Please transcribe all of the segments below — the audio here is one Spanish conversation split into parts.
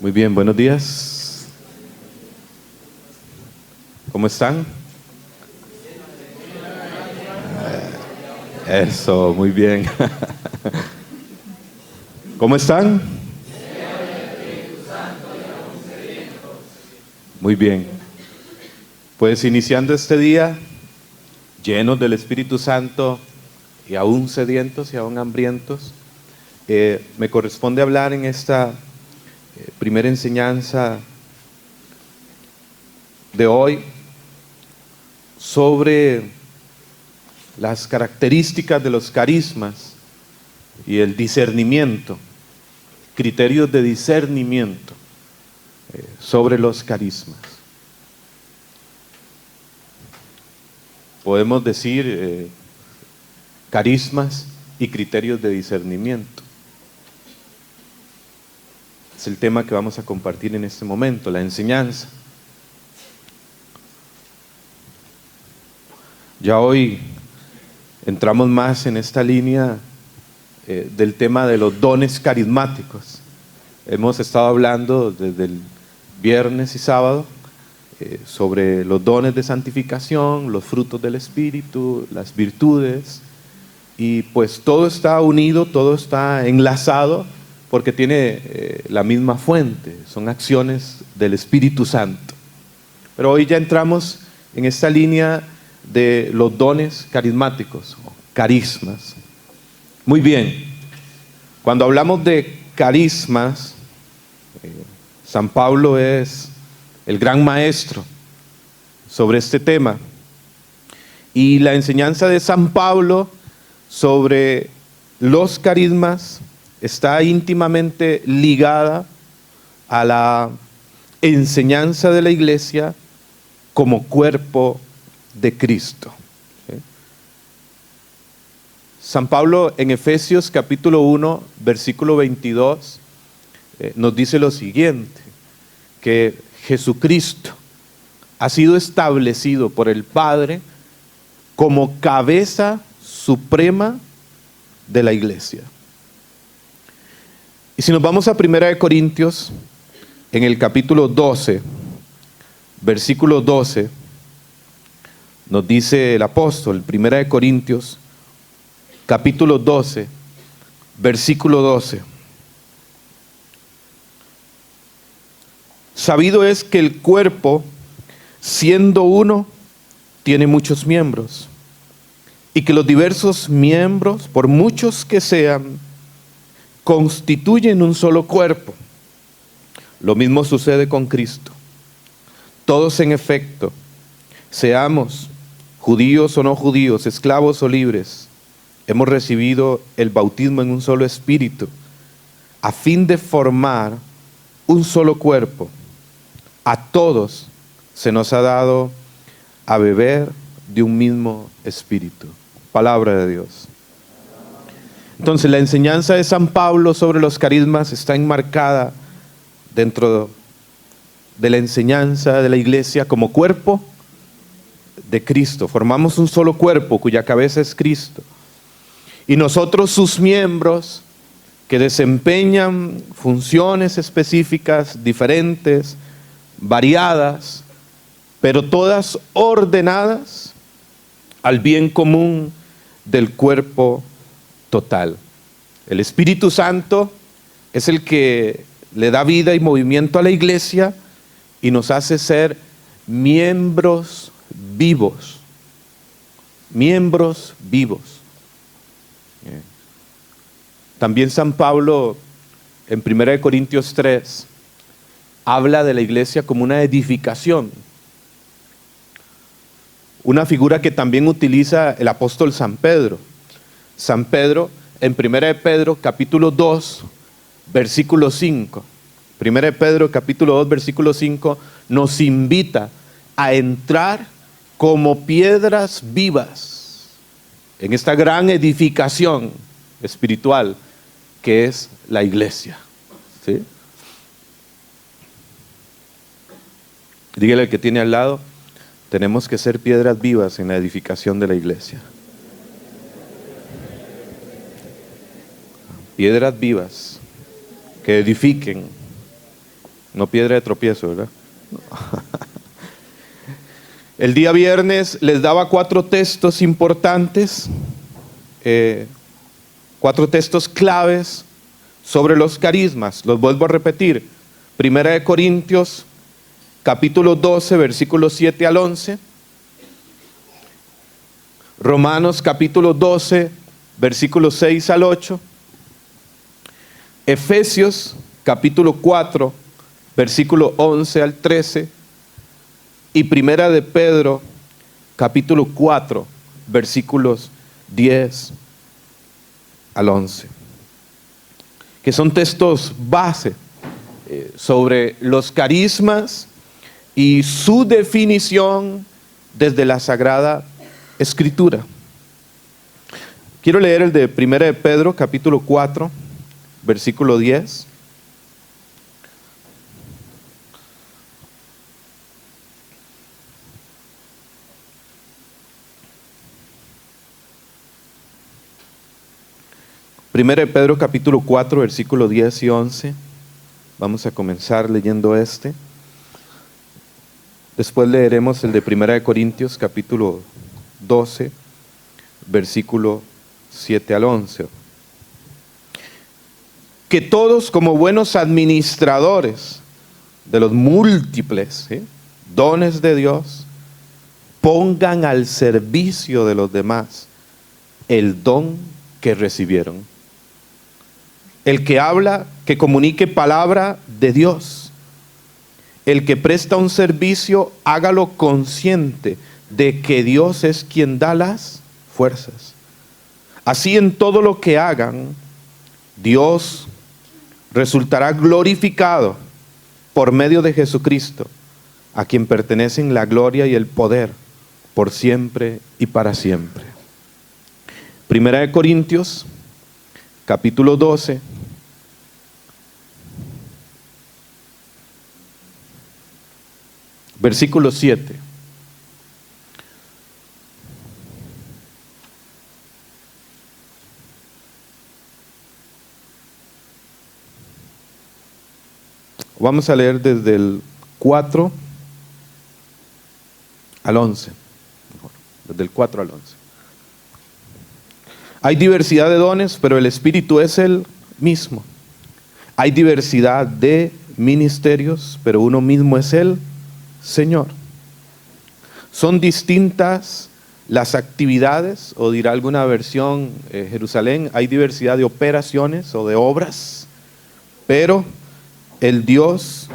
Muy bien, buenos días. ¿Cómo están? Eso, muy bien. ¿Cómo están? Muy bien. Pues iniciando este día, llenos del Espíritu Santo y aún sedientos y aún hambrientos, me corresponde hablar en esta primera enseñanza de hoy sobre las características de los carismas y el discernimiento, criterios de discernimiento sobre los carismas. Podemos decir carismas y criterios de discernimiento. Es el tema que vamos a compartir en este momento, la enseñanza. Ya hoy entramos más en esta línea del tema de los dones carismáticos. Hemos estado hablando desde el viernes y sábado sobre los dones de santificación, los frutos del Espíritu, las virtudes, y pues todo está unido, todo está enlazado porque tiene la misma fuente, son acciones del Espíritu Santo. Pero hoy ya entramos en esta línea de los dones carismáticos, o carismas. Muy bien, cuando hablamos de carismas, San Pablo es el gran maestro sobre este tema. Y la enseñanza de San Pablo sobre los carismas está íntimamente ligada a la enseñanza de la Iglesia como cuerpo de Cristo. ¿Sí? San Pablo en Efesios capítulo 1, versículo 22, nos dice lo siguiente, que Jesucristo ha sido establecido por el Padre como cabeza suprema de la Iglesia. Y si nos vamos a 1 Corintios, en el capítulo 12, versículo 12, nos dice el apóstol, 1 Corintios, capítulo 12, versículo 12. Sabido es que el cuerpo, siendo uno, tiene muchos miembros, y que los diversos miembros, por muchos que sean, constituyen un solo cuerpo. Lo mismo sucede con Cristo. Todos en efecto, seamos judíos o no judíos, esclavos o libres, hemos recibido el bautismo en un solo espíritu, a fin de formar un solo cuerpo. A todos se nos ha dado a beber de un mismo espíritu. Palabra de Dios. Entonces, la enseñanza de San Pablo sobre los carismas está enmarcada dentro de la enseñanza de la Iglesia como cuerpo de Cristo. Formamos un solo cuerpo cuya cabeza es Cristo. Y nosotros, sus miembros, que desempeñan funciones específicas, diferentes, variadas, pero todas ordenadas al bien común del cuerpo total. El Espíritu Santo es el que le da vida y movimiento a la Iglesia y nos hace ser miembros vivos. Miembros vivos. También San Pablo en 1 Corintios 3 habla de la iglesia como una edificación. Una figura que también utiliza el apóstol San Pedro. San Pedro en 1 Pedro capítulo 2 versículo 5. 1 Pedro capítulo 2 versículo 5 nos invita a entrar como piedras vivas en esta gran edificación espiritual que es la iglesia. ¿Sí? Dígale al que tiene al lado, tenemos que ser piedras vivas en la edificación de la iglesia. Piedras vivas que edifiquen No piedra de tropiezo, ¿verdad? El día viernes les daba 4 textos importantes, 4 textos claves sobre los carismas. Los vuelvo a repetir. Primera de Corintios, capítulo 12, versículos 7 al 11. Romanos, capítulo 12, versículos 6 al 8. Efesios, capítulo 4, versículo 11 al 13. Y Primera de Pedro, capítulo 4, versículos 10 al 11. Que son textos base sobre los carismas y su definición desde la Sagrada Escritura. Quiero leer el de Primera de Pedro, capítulo 4, versículo 10. Primera de Pedro, capítulo 4, versículo 10 y 11. Vamos a comenzar leyendo este. Después leeremos el de Primera de Corintios, capítulo 12, versículo 7 al 11. Que todos, como buenos administradores de los múltiples dones de Dios, pongan al servicio de los demás el don que recibieron. El que habla, que comunique palabra de Dios. El que presta un servicio, hágalo consciente de que Dios es quien da las fuerzas. Así en todo lo que hagan, Dios resultará glorificado por medio de Jesucristo, a quien pertenecen la gloria y el poder por siempre y para siempre. Primera de Corintios, capítulo 12, versículo 7. Vamos a leer desde el 4 al 11. Desde el 4 al 11. Hay diversidad de dones, pero el Espíritu es el mismo. Hay diversidad de ministerios, pero uno mismo es el Señor. Son distintas las actividades, o dirá alguna versión Jerusalén, hay diversidad de operaciones o de obras, pero el Dios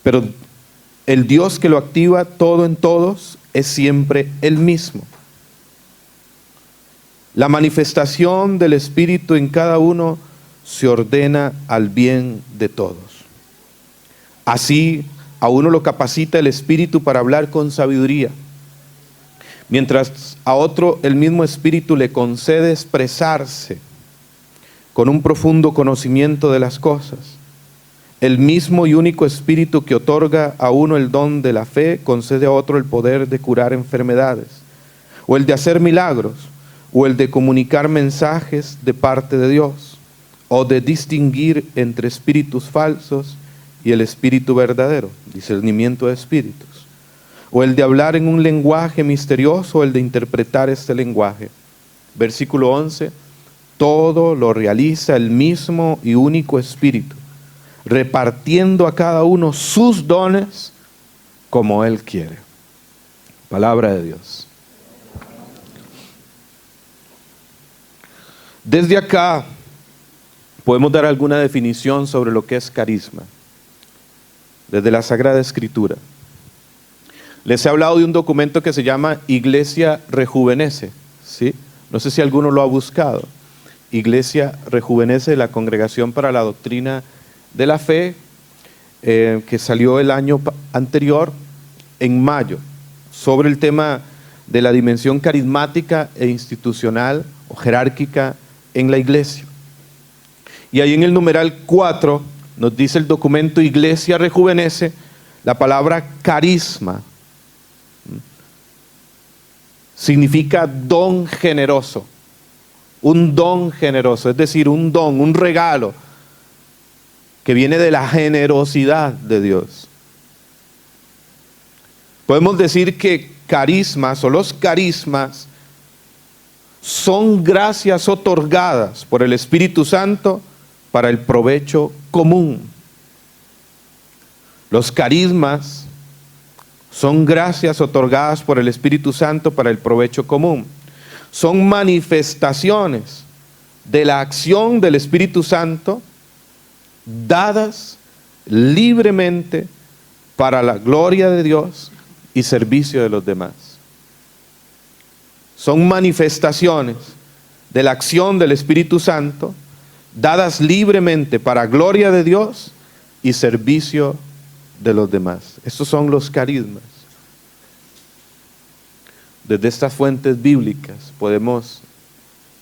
que lo activa todo en todos es siempre el mismo. La manifestación del Espíritu en cada uno se ordena al bien de todos. Así a uno lo capacita el Espíritu para hablar con sabiduría, mientras a otro el mismo Espíritu le concede expresarse con un profundo conocimiento de las cosas. El mismo y único Espíritu que otorga a uno el don de la fe, concede a otro el poder de curar enfermedades, o el de hacer milagros, o el de comunicar mensajes de parte de Dios, o de distinguir entre espíritus falsos y el espíritu verdadero, discernimiento de espíritus, o el de hablar en un lenguaje misterioso, o el de interpretar este lenguaje. Versículo 11, todo lo realiza el mismo y único Espíritu, repartiendo a cada uno sus dones como Él quiere. Palabra de Dios. Desde acá podemos dar alguna definición sobre lo que es carisma, desde la Sagrada Escritura. Les he hablado de un documento que se llama Iglesia Rejuvenece, ¿sí? No sé si alguno lo ha buscado. Iglesia Rejuvenece, de la Congregación para la Doctrina de la Fe, que salió el año anterior, en mayo, sobre el tema de la dimensión carismática e institucional o jerárquica en la iglesia. Y ahí en el numeral 4 nos dice el documento Iglesia Rejuvenece, la palabra carisma significa don generoso, un don generoso, es decir, un don, un regalo que viene de la generosidad de Dios. Podemos decir que carismas o los carismas son gracias otorgadas por el Espíritu Santo para el provecho común. Los carismas son gracias otorgadas por el Espíritu Santo para el provecho común. Son manifestaciones de la acción del Espíritu Santo dadas libremente para la gloria de Dios y servicio de los demás. Son manifestaciones de la acción del Espíritu Santo dadas libremente para gloria de Dios y servicio de los demás. Estos son los carismas. Desde estas fuentes bíblicas podemos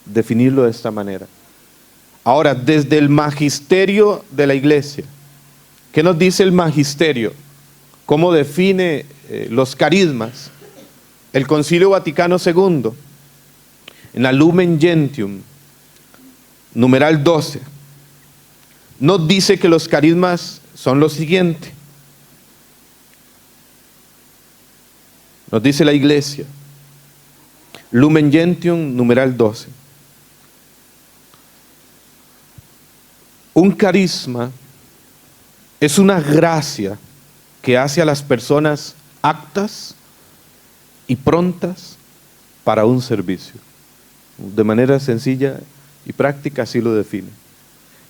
definirlo de esta manera. Ahora, desde el magisterio de la iglesia, ¿qué nos dice el magisterio? ¿Cómo define los carismas? El Concilio Vaticano II, en la Lumen Gentium, numeral 12, nos dice que los carismas son lo siguiente. Nos dice la iglesia, Lumen Gentium, numeral 12. Un carisma es una gracia que hace a las personas aptas y prontas para un servicio. De manera sencilla y práctica así lo define.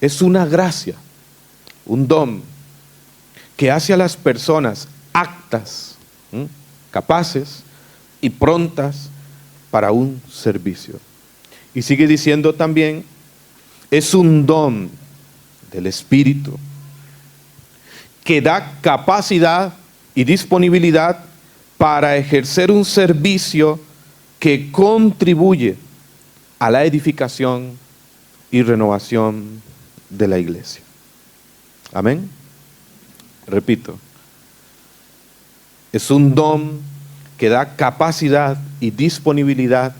Es una gracia, un don, que hace a las personas aptas, capaces y prontas para un servicio. Y sigue diciendo también, es un don del Espíritu que da capacidad y disponibilidad para ejercer un servicio que contribuye a la edificación y renovación de la iglesia. Amén. Repito, es un don que da capacidad y disponibilidad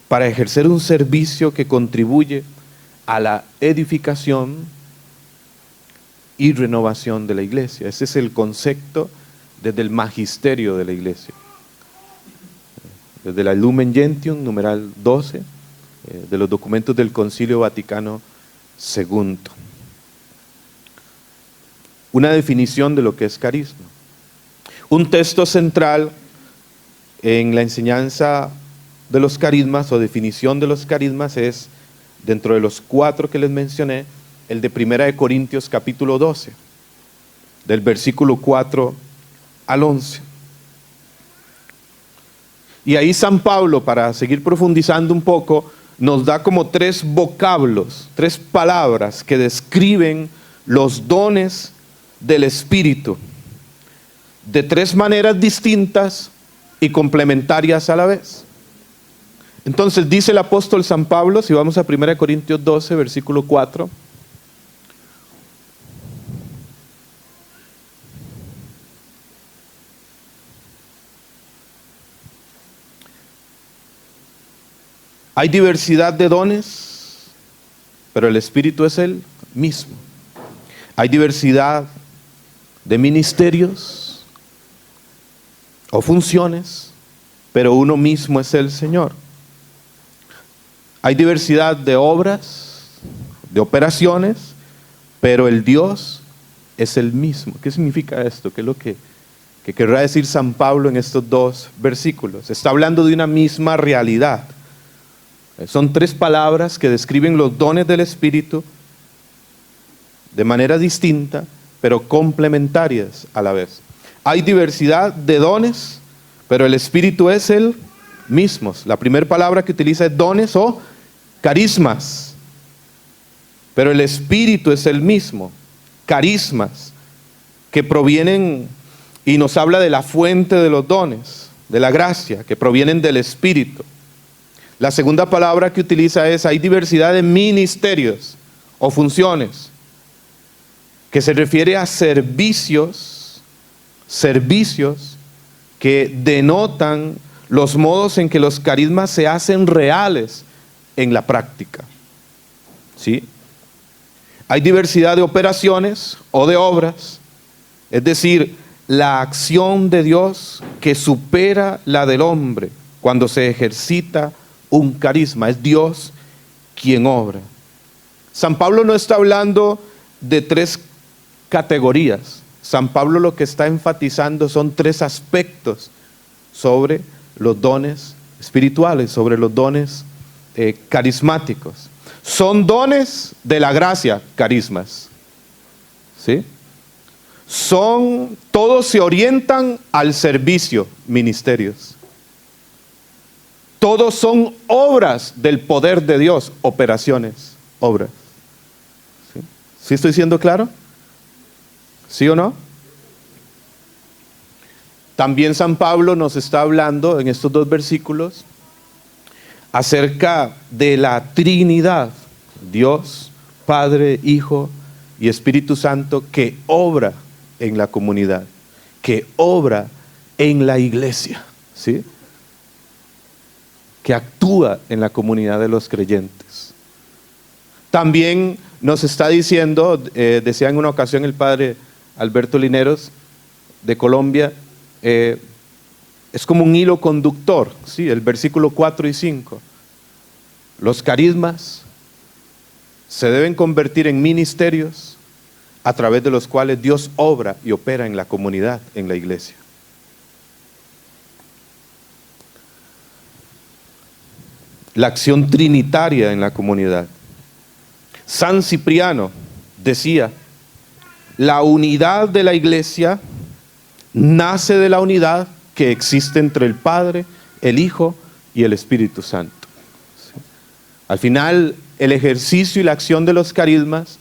para ejercer un servicio que contribuye a la edificación y renovación de la iglesia. Ese es el concepto desde el magisterio de la iglesia. Desde la Lumen Gentium, numeral 12, de los documentos del Concilio Vaticano II. Una definición de lo que es carisma. Un texto central en la enseñanza de los carismas o definición de los carismas es, dentro de los 4 que les mencioné, el de 1 Corintios capítulo 12, del versículo 4 al 11. Y ahí San Pablo, para seguir profundizando un poco, nos da como 3 vocablos, 3 palabras que describen los dones del Espíritu, de 3 maneras distintas y complementarias a la vez. Entonces dice el apóstol San Pablo, si vamos a 1 Corintios 12, versículo 4, hay diversidad de dones, pero el Espíritu es el mismo. Hay diversidad de ministerios o funciones, pero uno mismo es el Señor. Hay diversidad de obras, de operaciones, pero el Dios es el mismo. ¿Qué significa esto? ¿Qué es lo que querrá decir San Pablo en estos 2 versículos? Está hablando de una misma realidad. Son 3 palabras que describen los dones del Espíritu de manera distinta, pero complementarias a la vez. Hay diversidad de dones, pero el Espíritu es el mismo. La primera palabra que utiliza es dones o carismas, pero el Espíritu es el mismo. Carismas que provienen y nos habla de la fuente de los dones, de la gracia, que provienen del Espíritu. La segunda palabra que utiliza es, hay diversidad de ministerios o funciones, que se refiere a servicios que denotan los modos en que los carismas se hacen reales en la práctica. ¿Sí? Hay diversidad de operaciones o de obras, es decir, la acción de Dios que supera la del hombre cuando se ejercita un carisma. Es Dios quien obra. San Pablo no está hablando de tres categorías. San Pablo lo que está enfatizando son tres aspectos sobre los dones espirituales, sobre los dones carismáticos. Son dones de la gracia, carismas. ¿Sí? Todos se orientan al servicio, ministerios. Todos son obras del poder de Dios, operaciones, obras. ¿Sí? ¿Sí estoy siendo claro? ¿Sí o no? También San Pablo nos está hablando en estos dos versículos acerca de la Trinidad, Dios, Padre, Hijo y Espíritu Santo, que obra en la comunidad, que obra en la iglesia, ¿sí? Que actúa en la comunidad de los creyentes. También nos está diciendo, decía en una ocasión el padre Alberto Lineros de Colombia, es como un hilo conductor, ¿sí? El versículo 4 y 5. Los carismas se deben convertir en ministerios a través de los cuales Dios obra y opera en la comunidad, en la iglesia. La acción trinitaria en la comunidad. San Cipriano decía, la unidad de la iglesia nace de la unidad que existe entre el Padre, el Hijo y el Espíritu Santo. ¿Sí? Al final, el ejercicio y la acción de los carismas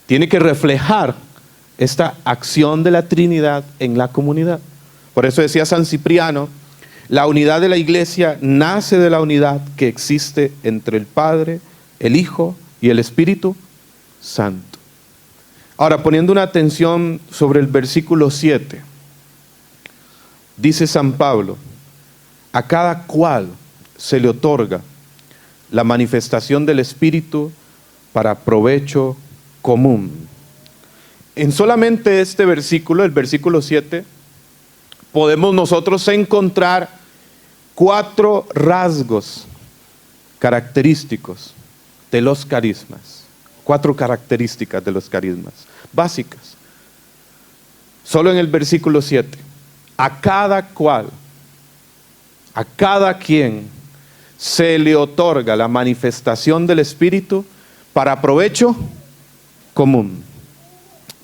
tiene que reflejar esta acción de la Trinidad en la comunidad. Por eso decía San Cipriano, la unidad de la iglesia nace de la unidad que existe entre el Padre, el Hijo y el Espíritu Santo. Ahora, poniendo una atención sobre el versículo 7, dice San Pablo, a cada cual se le otorga la manifestación del Espíritu para provecho común. En solamente este versículo, el versículo 7, podemos nosotros encontrar 4 rasgos característicos de los carismas. 4 características de los carismas básicas. Solo en el versículo 7. A cada cual, a cada quien se le otorga la manifestación del Espíritu para provecho común.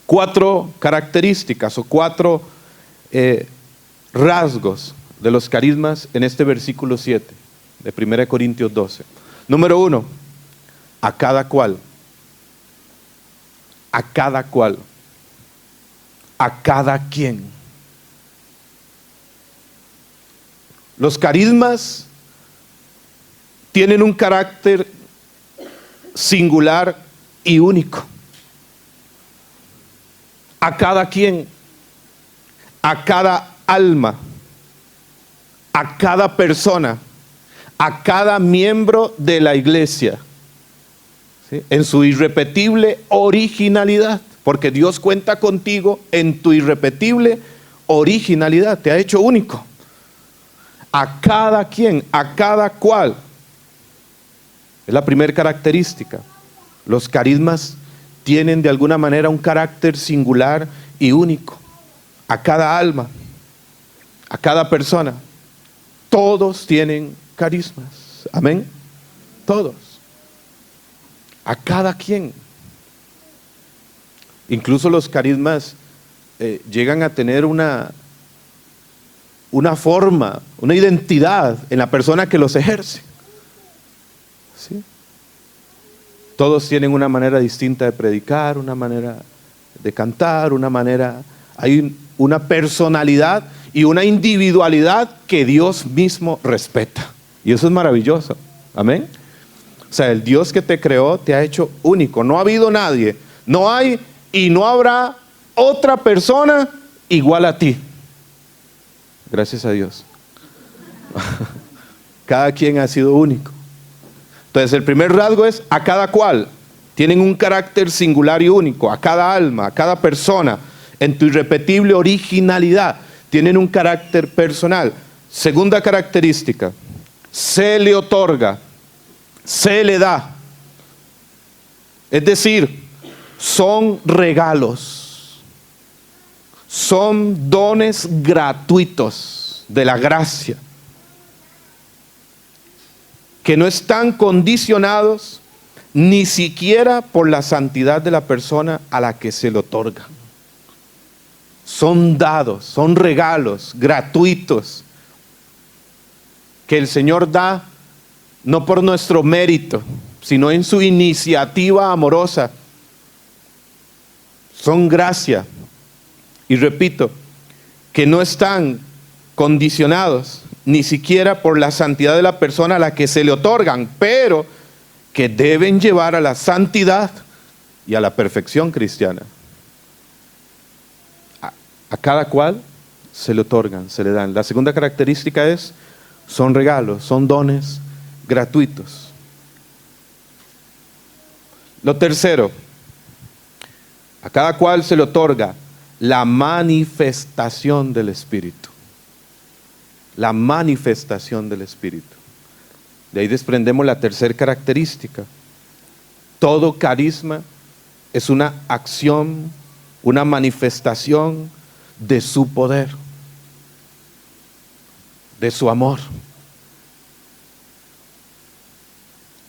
4 características o 4 rasgos de los carismas en este versículo 7 de 1 Corintios 12. Número 1, a cada cual. A cada cual. A cada quien. Los carismas tienen un carácter singular y único. A cada quien, a cada alma, a cada persona, a cada miembro de la iglesia, ¿sí? En su irrepetible originalidad, porque Dios cuenta contigo en tu irrepetible originalidad, te ha hecho único. A cada quien, a cada cual. Es la primera característica. Los carismas tienen de alguna manera un carácter singular y único. A cada alma, a cada persona. Todos tienen carismas. Amén. Todos. A cada quien. Incluso los carismas llegan a tener una forma, una identidad en la persona que los ejerce. ¿Sí? Todos tienen una manera distinta de predicar, una manera de cantar, hay una personalidad y una individualidad que Dios mismo respeta. Y eso es maravilloso. Amén. O sea, el Dios que te creó te ha hecho único. No ha habido nadie, no hay y no habrá otra persona igual a ti. Gracias a Dios. Cada quien ha sido único. Entonces el primer rasgo es a cada cual. tienen un carácter singular y único. A cada alma, a cada persona, en tu irrepetible originalidad, tienen un carácter personal. Segunda característica, se le otorga, se le da. Es decir, son regalos, son dones gratuitos de la gracia, que no están condicionados ni siquiera por la santidad de la persona a la que se le otorga. Son dados, son regalos gratuitos que el Señor da no por nuestro mérito, sino en su iniciativa amorosa. Son gracia. Y repito, que no están condicionados ni siquiera por la santidad de la persona a la que se le otorgan, pero que deben llevar a la santidad y a la perfección cristiana. A cada cual se le otorgan, se le dan. La segunda característica es, son regalos, son dones gratuitos. Lo tercero, a cada cual se le otorga la manifestación del Espíritu. La manifestación del Espíritu. De ahí desprendemos la tercera característica. Todo carisma es una acción, una manifestación de su poder, de su amor.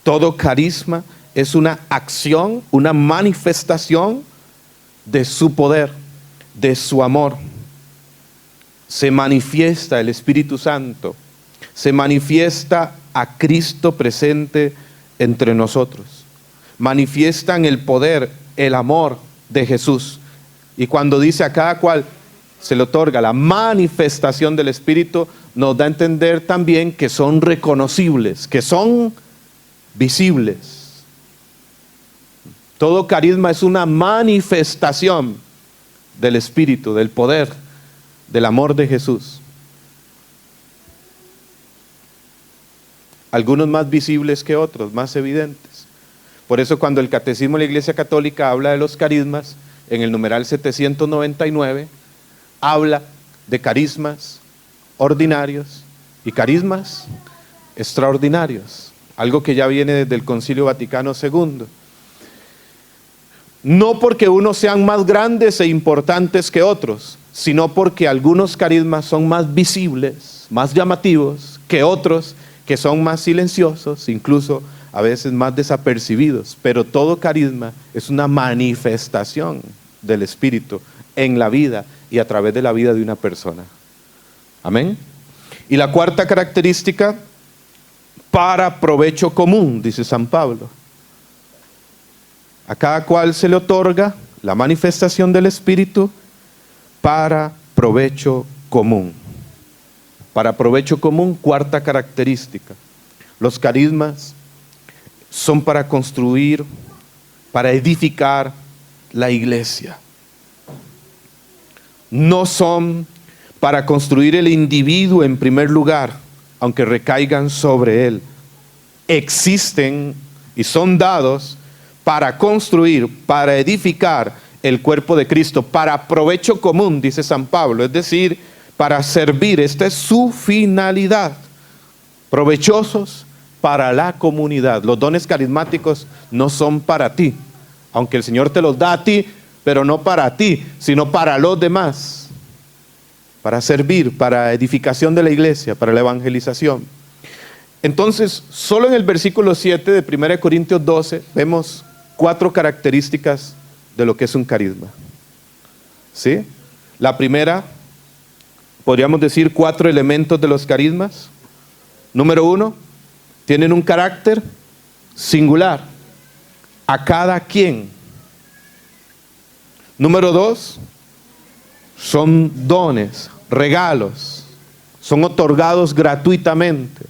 Todo carisma es una acción, una manifestación de su poder, de su amor. Se manifiesta el Espíritu Santo, se manifiesta a Cristo presente entre nosotros. Manifiestan el poder, el amor de Jesús. Y cuando dice a cada cual se le otorga la manifestación del Espíritu, nos da a entender también que son reconocibles, que son visibles. Todo carisma es una manifestación del Espíritu, del poder, del amor de Jesús. Algunos más visibles que otros, más evidentes. Por eso cuando el Catecismo de la Iglesia Católica habla de los carismas, en el numeral 799, habla de carismas ordinarios y carismas extraordinarios. Algo que ya viene desde el Concilio Vaticano II. No porque unos sean más grandes e importantes que otros, sino porque algunos carismas son más visibles, más llamativos que otros que son más silenciosos, incluso a veces más desapercibidos. Pero todo carisma es una manifestación del Espíritu en la vida y a través de la vida de una persona. Amén. Y la cuarta característica, para provecho común, dice San Pablo. A cada cual se le otorga la manifestación del Espíritu para provecho común. Para provecho común, cuarta característica. Los carismas son para construir, para edificar la iglesia. No son para construir el individuo en primer lugar, aunque recaigan sobre él. Existen y son dados para construir, para edificar el cuerpo de Cristo, para provecho común, dice San Pablo, es decir, para servir. Esta es su finalidad, provechosos para la comunidad. Los dones carismáticos no son para ti, aunque el Señor te los da a ti, pero no para ti, sino para los demás, para servir, para edificación de la iglesia, para la evangelización. Entonces, solo en el versículo 7 de 1 Corintios 12 vemos 4 características de lo que es un carisma. ¿Sí? La primera, podríamos decir 4 elementos de los carismas. Número 1, tienen un carácter singular, a cada quien. Número 2, son dones, regalos, son otorgados gratuitamente.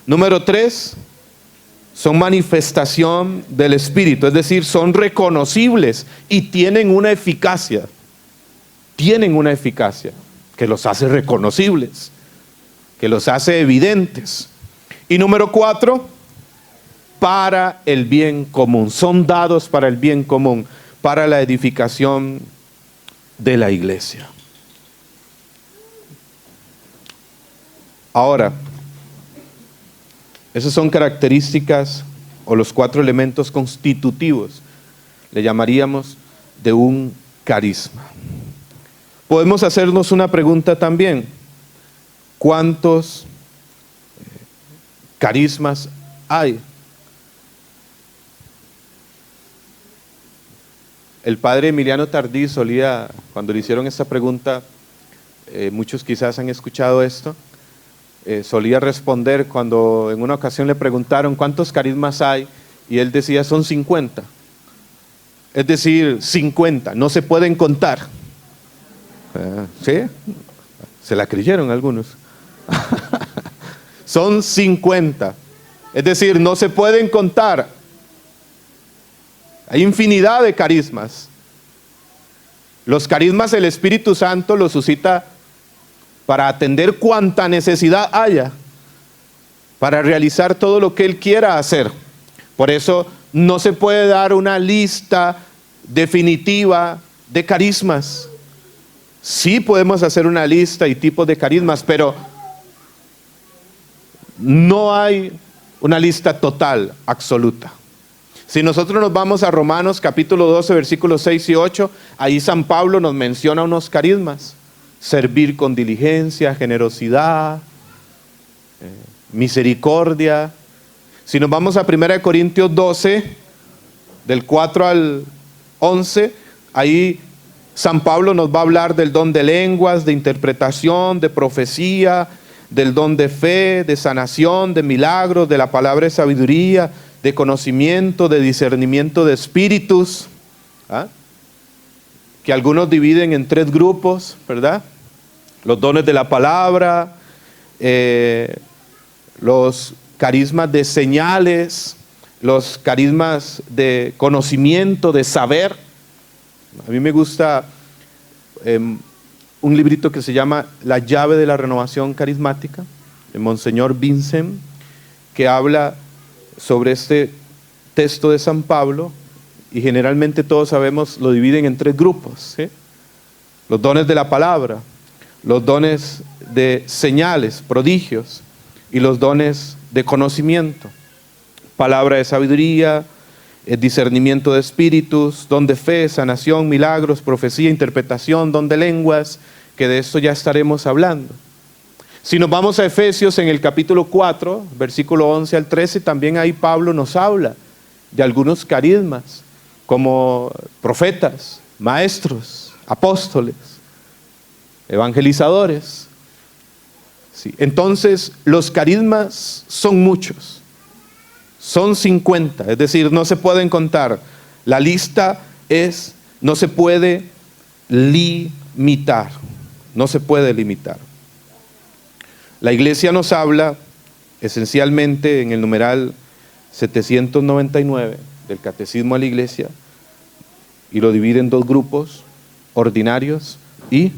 Número 3, son manifestación del Espíritu, es decir, son reconocibles y tienen una eficacia que los hace reconocibles, que los hace evidentes. Y número 4, para el bien común, son dados para el bien común, para la edificación de la iglesia. Ahora, esas son características o los 4 elementos constitutivos, le llamaríamos, de un carisma. Podemos hacernos una pregunta también: ¿cuántos carismas hay? El padre Emiliano Tardí solía, cuando le hicieron esta pregunta, muchos quizás han escuchado esto, solía responder cuando en una ocasión le preguntaron ¿cuántos carismas hay? Y él decía son 50. Es decir, 50, no se pueden contar. ¿Sí? Se la creyeron algunos. Son 50. Es decir, no se pueden contar. Hay infinidad de carismas. Los carismas el Espíritu Santo los suscita para atender cuanta necesidad haya, para realizar todo lo que Él quiera hacer. Por eso no se puede dar una lista definitiva de carismas. Sí podemos hacer una lista y tipos de carismas, pero no hay una lista total, absoluta. Si nosotros nos vamos a Romanos capítulo 12, versículos 6 y 8, ahí San Pablo nos menciona unos carismas: servir con diligencia, generosidad, misericordia. Si nos vamos a 1 Corintios 12, del 4 al 11, ahí San Pablo nos va a hablar del don de lenguas, de interpretación, de profecía, del don de fe, de sanación, de milagros, de la palabra de sabiduría, de conocimiento, de discernimiento de espíritus, que algunos dividen en 3 grupos, ¿verdad? Los dones de la palabra, los carismas de señales, los carismas de conocimiento, de saber. A mí me gusta un librito que se llama La llave de la renovación carismática, de Monseñor Vincent, que habla sobre este texto de San Pablo, y generalmente todos sabemos, lo dividen en 3 grupos, ¿sí? Los dones de la palabra, los dones de señales, prodigios, y los dones de conocimiento, palabra de sabiduría, discernimiento de espíritus, don de fe, sanación, milagros, profecía, interpretación, don de lenguas, que de esto ya estaremos hablando. Si nos vamos a Efesios en el capítulo 4, versículo 11 al 13, también ahí Pablo nos habla de algunos carismas, como profetas, maestros, apóstoles, evangelizadores. Sí. Entonces, los carismas son muchos, son 50, es decir, no se pueden contar. La lista no se puede limitar, no se puede limitar. La iglesia nos habla esencialmente en el numeral 799 del Catecismo de la Iglesia, y lo divide en 2 grupos: ordinarios y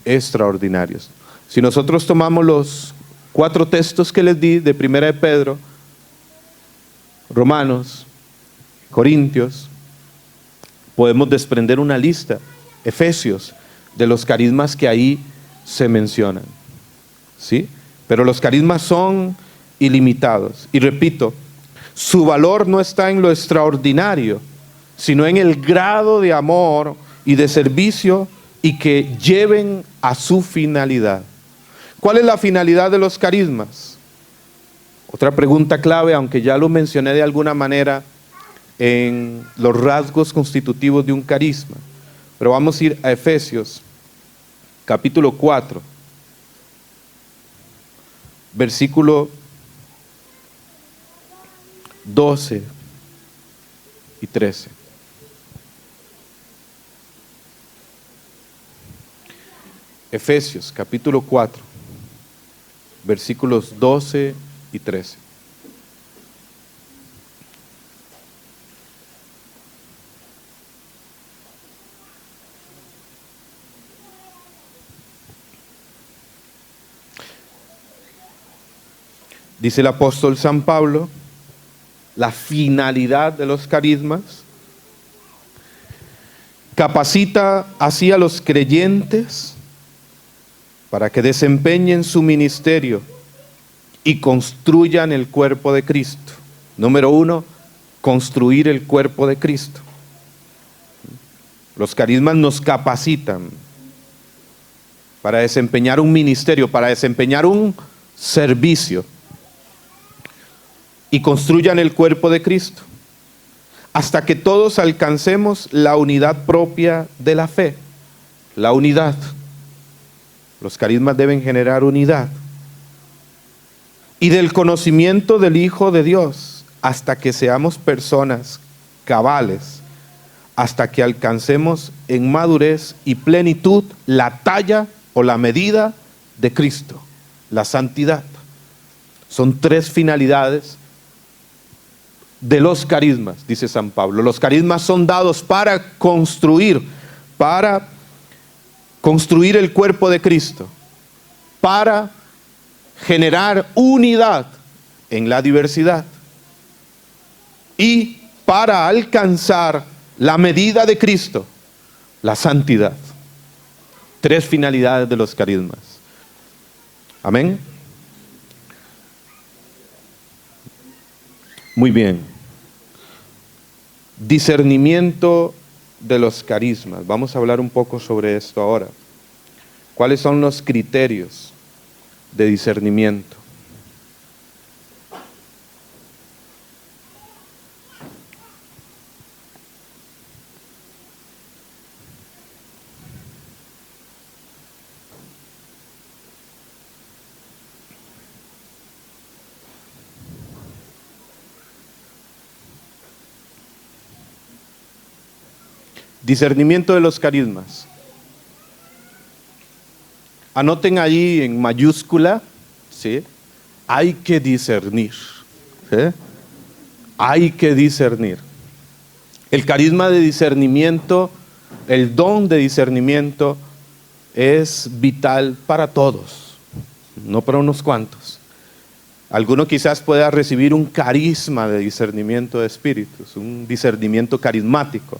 extraordinarios. Si nosotros tomamos los 4 textos que les di de 1 de Pedro, Romanos, Corintios, podemos desprender una lista, Efesios, de los carismas que ahí se mencionan. ¿Sí? Pero los carismas son ilimitados. Y repito, su valor no está en lo extraordinario, sino en el grado de amor y de servicio y que lleven a su finalidad. ¿Cuál es la finalidad de los carismas? Otra pregunta clave, aunque ya lo mencioné de alguna manera en los rasgos constitutivos de un carisma. Pero vamos a ir a Efesios, capítulo 4. Versículo 12 y 13. Efesios capítulo 4, versículos 12 y 13. Dice el apóstol San Pablo: la finalidad de los carismas. Capacita así a los creyentes para que desempeñen su ministerio y construyan el cuerpo de Cristo. Número 1, construir el cuerpo de Cristo. Los carismas nos capacitan para desempeñar un ministerio, para desempeñar un servicio y construyan el cuerpo de Cristo hasta que todos alcancemos la unidad propia de la fe. La unidad. Los carismas deben generar unidad. Y del conocimiento del Hijo de Dios, hasta que seamos personas cabales, hasta que alcancemos en madurez y plenitud la talla o la medida de Cristo, la santidad. Son 3 finalidades de los carismas, dice San Pablo. Los carismas son dados para construir el cuerpo de Cristo, para generar unidad en la diversidad y para alcanzar la medida de Cristo, la santidad. 3 finalidades de los carismas. Amén. Muy bien. Discernimiento de los carismas. Vamos a hablar un poco sobre esto ahora. ¿Cuáles son los criterios de discernimiento? Discernimiento de los carismas. Anoten ahí en mayúscula, ¿sí? Hay que discernir. ¿Sí? Hay que discernir. El carisma de discernimiento, el don de discernimiento es vital para todos, no para unos cuantos. Alguno quizás pueda recibir un carisma de discernimiento de espíritus, un discernimiento carismático.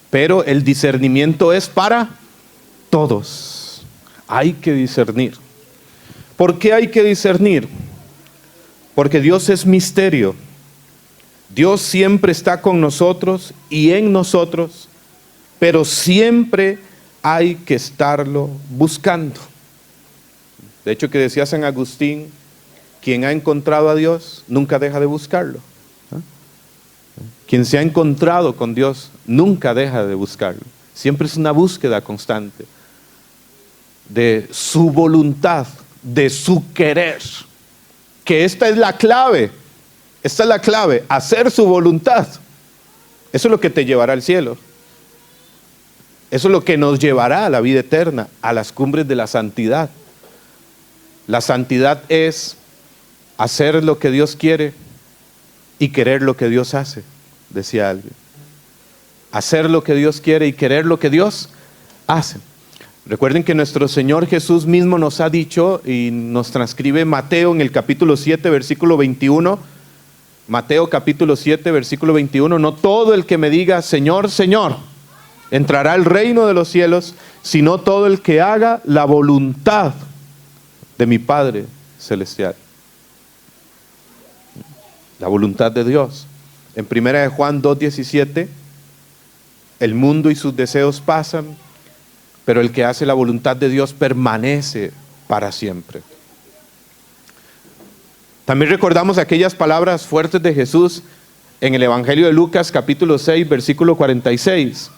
Pero el discernimiento es para todos. Hay que discernir. ¿Por qué hay que discernir? Porque Dios es misterio. Dios siempre está con nosotros y en nosotros, pero siempre hay que estarlo buscando. De hecho, que decía San Agustín, quien ha encontrado a Dios nunca deja de buscarlo. Quien se ha encontrado con Dios nunca deja de buscarlo. Siempre es una búsqueda constante de su voluntad, de su querer. Que esta es la clave, hacer su voluntad. Eso es lo que te llevará al cielo. Eso es lo que nos llevará a la vida eterna, a las cumbres de la santidad. La santidad es hacer lo que Dios quiere y querer lo que Dios hace, decía alguien. Hacer lo que Dios quiere y querer lo que Dios hace. Recuerden que nuestro Señor Jesús mismo nos ha dicho y nos transcribe Mateo en el capítulo 7, versículo 21. Mateo capítulo 7, versículo 21. No todo el que me diga Señor, Señor, entrará al reino de los cielos, sino todo el que haga la voluntad de mi Padre celestial. La voluntad de Dios. En 1 Juan 2:17, el mundo y sus deseos pasan, pero el que hace la voluntad de Dios permanece para siempre. También recordamos aquellas palabras fuertes de Jesús en el Evangelio de Lucas capítulo 6, versículo 46,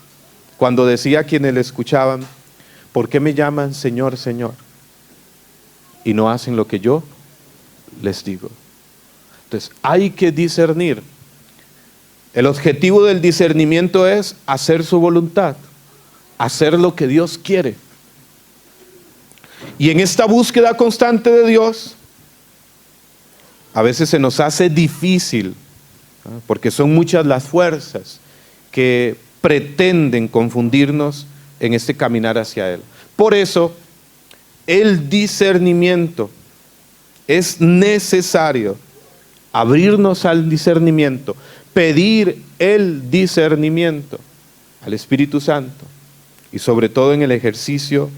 cuando decía a quienes le escuchaban: ¿por qué me llaman Señor, Señor? Y no hacen lo que yo les digo. Entonces, hay que discernir. El objetivo del discernimiento es hacer su voluntad, hacer lo que Dios quiere. Y en esta búsqueda constante de Dios, a veces se nos hace difícil, ¿no? Porque son muchas las fuerzas que pretenden confundirnos en este caminar hacia Él. Por eso, el discernimiento es necesario abrirnos al discernimiento, pedir el discernimiento al Espíritu Santo y sobre todo en el ejercicio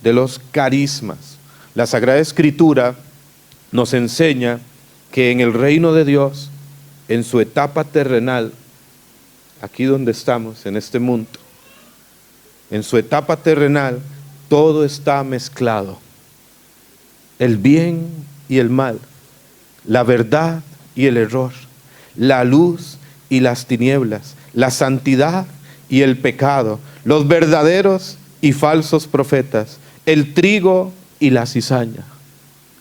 de los carismas. La Sagrada Escritura nos enseña que en el reino de Dios, en su etapa terrenal, aquí donde estamos, en este mundo, en su etapa terrenal, todo está mezclado. El bien y el mal, la verdad y el error, la luz y las tinieblas, la santidad y el pecado, los verdaderos y falsos profetas, el trigo y la cizaña.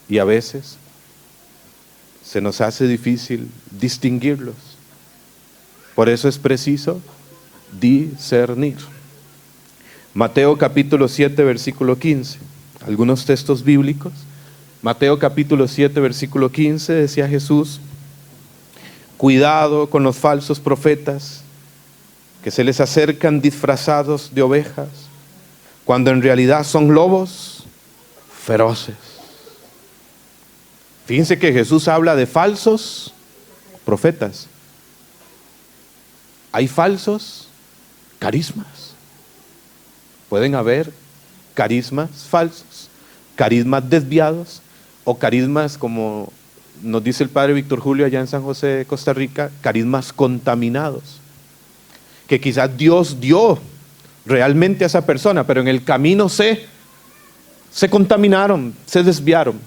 Y a veces se nos hace difícil distinguirlos. Por eso es preciso discernir. Mateo capítulo 7, versículo 15. Algunos textos bíblicos. Mateo capítulo 7, versículo 15, decía Jesús: cuidado con los falsos profetas que se les acercan disfrazados de ovejas, cuando en realidad son lobos feroces. Fíjense que Jesús habla de falsos profetas. Hay falsos carismas. Pueden haber carismas falsos, carismas desviados o carismas, como nos dice el padre Víctor Julio allá en San José, Costa Rica, carismas contaminados. Que quizás Dios dio realmente a esa persona, pero en el camino se contaminaron, se desviaron.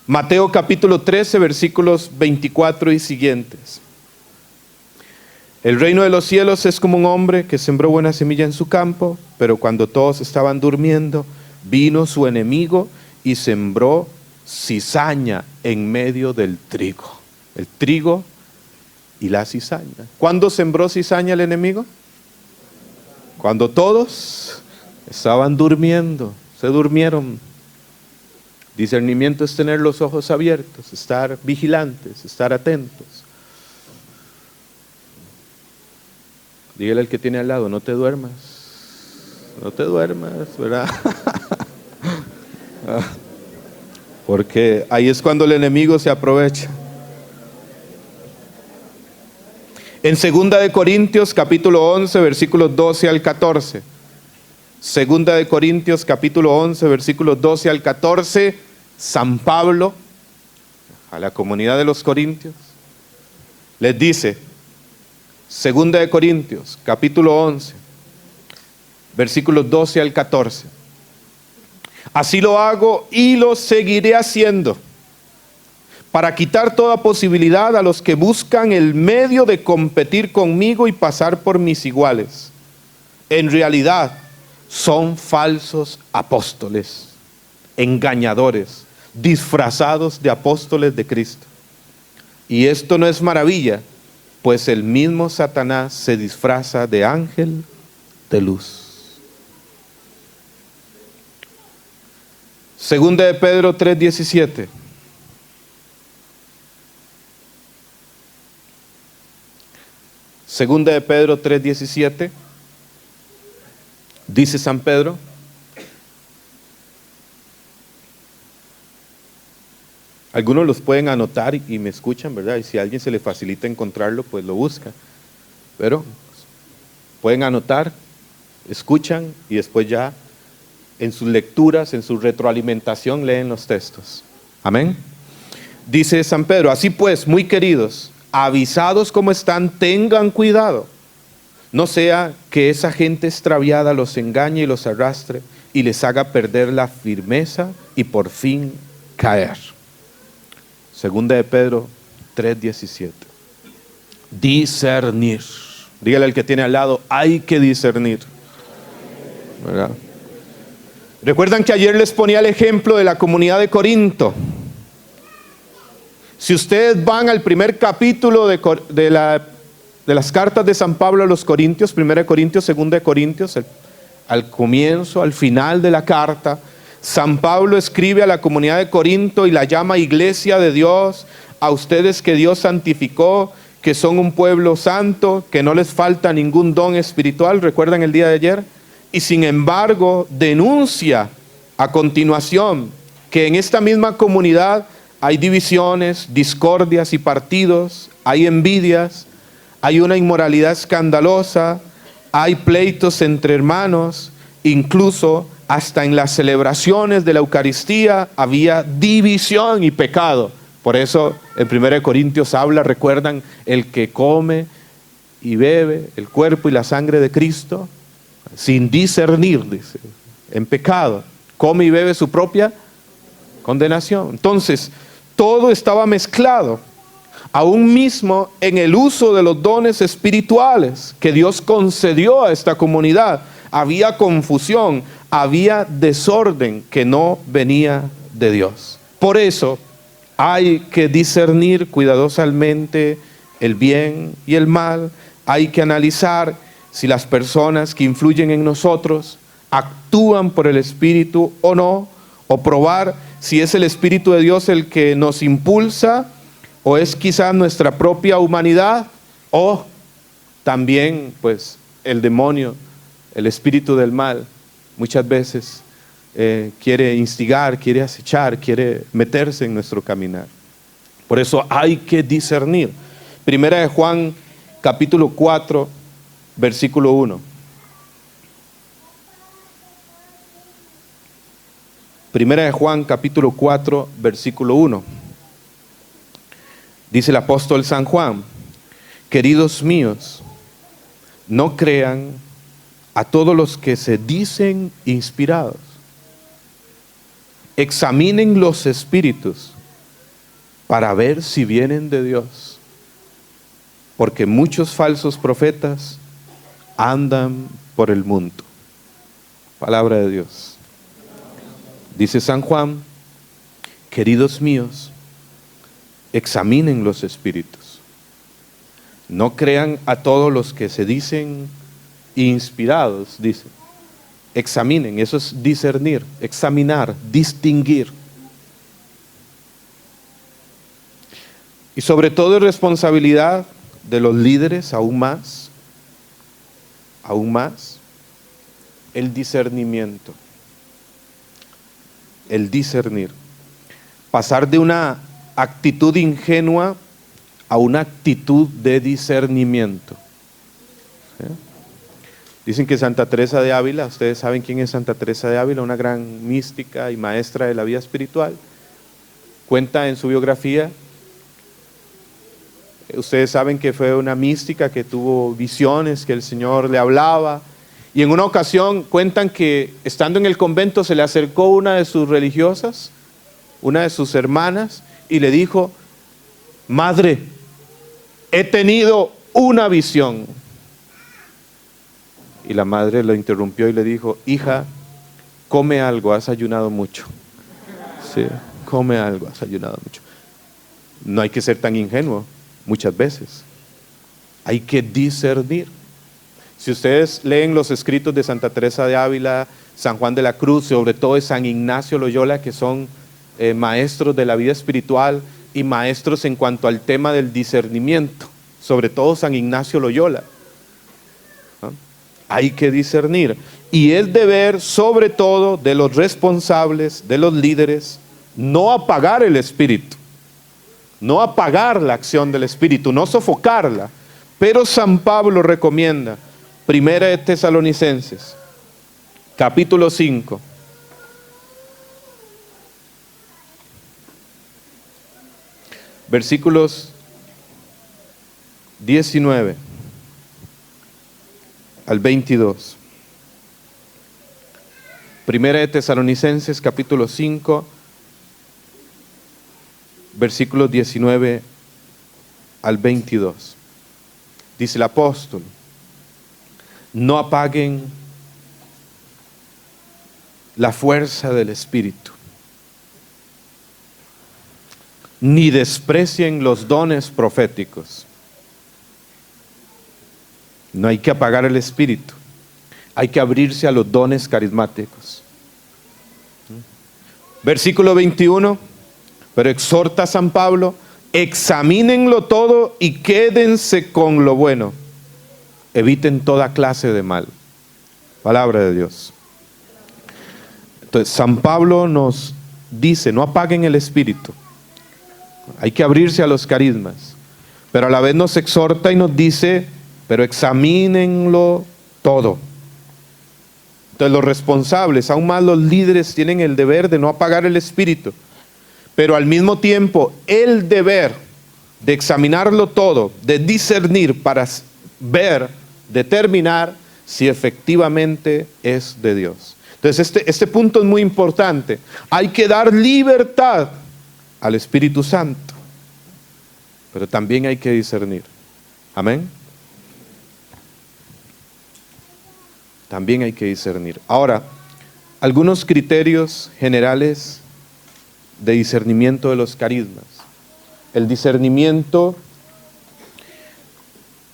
Mateo capítulo 13, versículos 24 y siguientes. El reino de los cielos es como un hombre que sembró buena semilla en su campo, pero cuando todos estaban durmiendo, vino su enemigo y sembró cizaña en medio del trigo. El trigo y la cizaña. ¿Cuándo sembró cizaña el enemigo? Cuando todos estaban durmiendo, se durmieron. Discernimiento es tener los ojos abiertos, estar vigilantes, estar atentos. Dígale al que tiene al lado: no te duermas, ¿verdad? Porque ahí es cuando el enemigo se aprovecha. En 2 de Corintios capítulo 11, versículos 12 al 14. 2 de Corintios capítulo 11, versículos 12 al 14, San Pablo a la comunidad de los corintios les dice, 2 de Corintios capítulo 11, versículos 12 al 14. Así lo hago y lo seguiré haciendo, para quitar toda posibilidad a los que buscan el medio de competir conmigo y pasar por mis iguales. En realidad son falsos apóstoles, engañadores, disfrazados de apóstoles de Cristo. Y esto no es maravilla, pues el mismo Satanás se disfraza de ángel de luz. Segunda de Pedro 3:17. Segunda de Pedro 3:17. Dice San Pedro: algunos los pueden anotar y me escuchan, ¿verdad? Y si a alguien se le facilita encontrarlo, pues lo busca. Pero pueden anotar, escuchan y después ya en sus lecturas, en su retroalimentación, leen los textos. Amén. Dice San Pedro: así pues, muy queridos, avisados como están, tengan cuidado. No sea que esa gente extraviada los engañe y los arrastre y les haga perder la firmeza y por fin caer. Segunda de Pedro 3:17. Discernir. Dígale al que tiene al lado: hay que discernir, ¿verdad? Recuerdan que ayer les ponía el ejemplo de la comunidad de Corinto. Si ustedes van al primer capítulo de las cartas de San Pablo a los Corintios, 1 Corintios, 2 Corintios, al comienzo, al final de la carta, San Pablo escribe a la comunidad de Corinto y la llama iglesia de Dios, a ustedes que Dios santificó, que son un pueblo santo, que no les falta ningún don espiritual. ¿Recuerdan el día de ayer? Y sin embargo denuncia a continuación que en esta misma comunidad hay divisiones, discordias y partidos, hay envidias, hay una inmoralidad escandalosa, hay pleitos entre hermanos, incluso hasta en las celebraciones de la Eucaristía había división y pecado. Por eso en 1 Corintios habla, recuerdan, el que come y bebe el cuerpo y la sangre de Cristo, sin discernir, dice, en pecado, come y bebe su propia condenación. Entonces, todo estaba mezclado, aún mismo en el uso de los dones espirituales que Dios concedió a esta comunidad. Había confusión, había desorden que no venía de Dios. Por eso hay que discernir cuidadosamente el bien y el mal. Hay que analizar si las personas que influyen en nosotros actúan por el Espíritu o no, o probar si es el Espíritu de Dios el que nos impulsa, o es quizás nuestra propia humanidad, o también pues el demonio, el espíritu del mal, muchas veces quiere instigar, quiere acechar, quiere meterse en nuestro caminar. Por eso hay que discernir. Primera de Juan, capítulo 4, versículo 1. Primera de Juan, capítulo 4, versículo 1. Dice el apóstol San Juan: queridos míos, no crean a todos los que se dicen inspirados. Examinen los espíritus para ver si vienen de Dios, porque muchos falsos profetas andan por el mundo. Palabra de Dios. Dice San Juan: queridos míos, examinen los espíritus. No crean a todos los que se dicen inspirados, dice. Examinen, eso es discernir, examinar, distinguir. Y sobre todo es responsabilidad de los líderes aún más, el discernimiento. El discernir. Pasar de una actitud ingenua a una actitud de discernimiento. ¿Sí? Dicen que Santa Teresa de Ávila, ustedes saben quién es Santa Teresa de Ávila, una gran mística y maestra de la vida espiritual, cuenta en su biografía, ustedes saben que fue una mística que tuvo visiones, que el Señor le hablaba, y en una ocasión cuentan que estando en el convento se le acercó una de sus religiosas, una de sus hermanas, y le dijo: madre, he tenido una visión. Y la madre lo interrumpió y le dijo: hija, come algo, has ayunado mucho. Sí, come algo, has ayunado mucho. No hay que ser tan ingenuo muchas veces. Hay que discernir. Si ustedes leen los escritos de Santa Teresa de Ávila, San Juan de la Cruz, sobre todo de San Ignacio Loyola, que son maestros de la vida espiritual y maestros en cuanto al tema del discernimiento, sobre todo San Ignacio Loyola, ¿no? Hay que discernir, y es deber sobre todo de los responsables, de los líderes, no apagar el espíritu, no apagar la acción del espíritu, no sofocarla. Pero San Pablo recomienda, Primera de Tesalonicenses, capítulo 5, versículos 19 al 22. Primera de Tesalonicenses, capítulo 5, versículos 19 al 22. Dice el apóstol: no apaguen la fuerza del Espíritu, ni desprecien los dones proféticos. No hay que apagar el Espíritu, hay que abrirse a los dones carismáticos. Versículo 21, pero exhorta a San Pablo: examínenlo todo y quédense con lo bueno. Eviten toda clase de mal. Palabra de Dios. Entonces, San Pablo nos dice: no apaguen el espíritu. hay que abrirse a los carismas, pero a la vez nos exhorta y nos dice, pero examínenlo todo. Entonces los responsables, aún más los líderes, tienen el deber de no apagar el espíritu, pero al mismo tiempo el deber de examinarlo todo, de discernir para ver, determinar si efectivamente es de Dios. Entonces este punto es muy importante. Hay que dar libertad al Espíritu Santo, pero también hay que discernir. Amén. También hay que discernir. Ahora, algunos criterios generales de discernimiento de los carismas. El discernimiento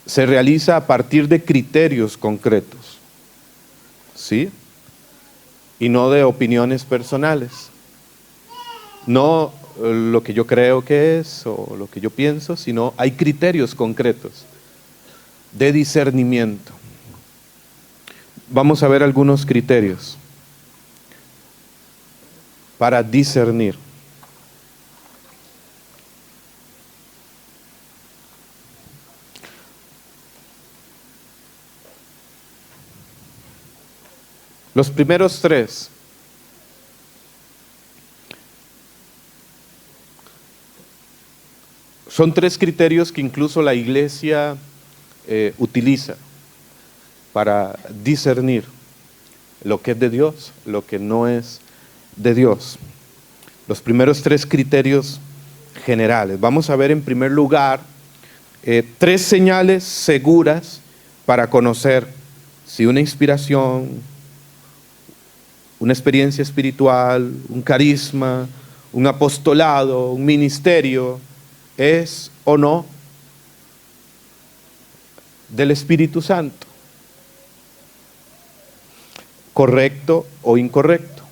se realiza a partir de criterios concretos, ¿sí? Y no de opiniones personales. No lo que yo creo que es o lo que yo pienso, sino hay criterios concretos de discernimiento. Vamos a ver algunos criterios para discernir. Los primeros tres. Son tres criterios que incluso la iglesia utiliza para discernir lo que es de Dios, lo que no es de Dios. Los primeros tres criterios generales. Vamos a ver en primer lugar tres señales seguras para conocer si una inspiración, una experiencia espiritual, un carisma, un apostolado, un ministerio, es o no del Espíritu Santo, correcto o incorrecto.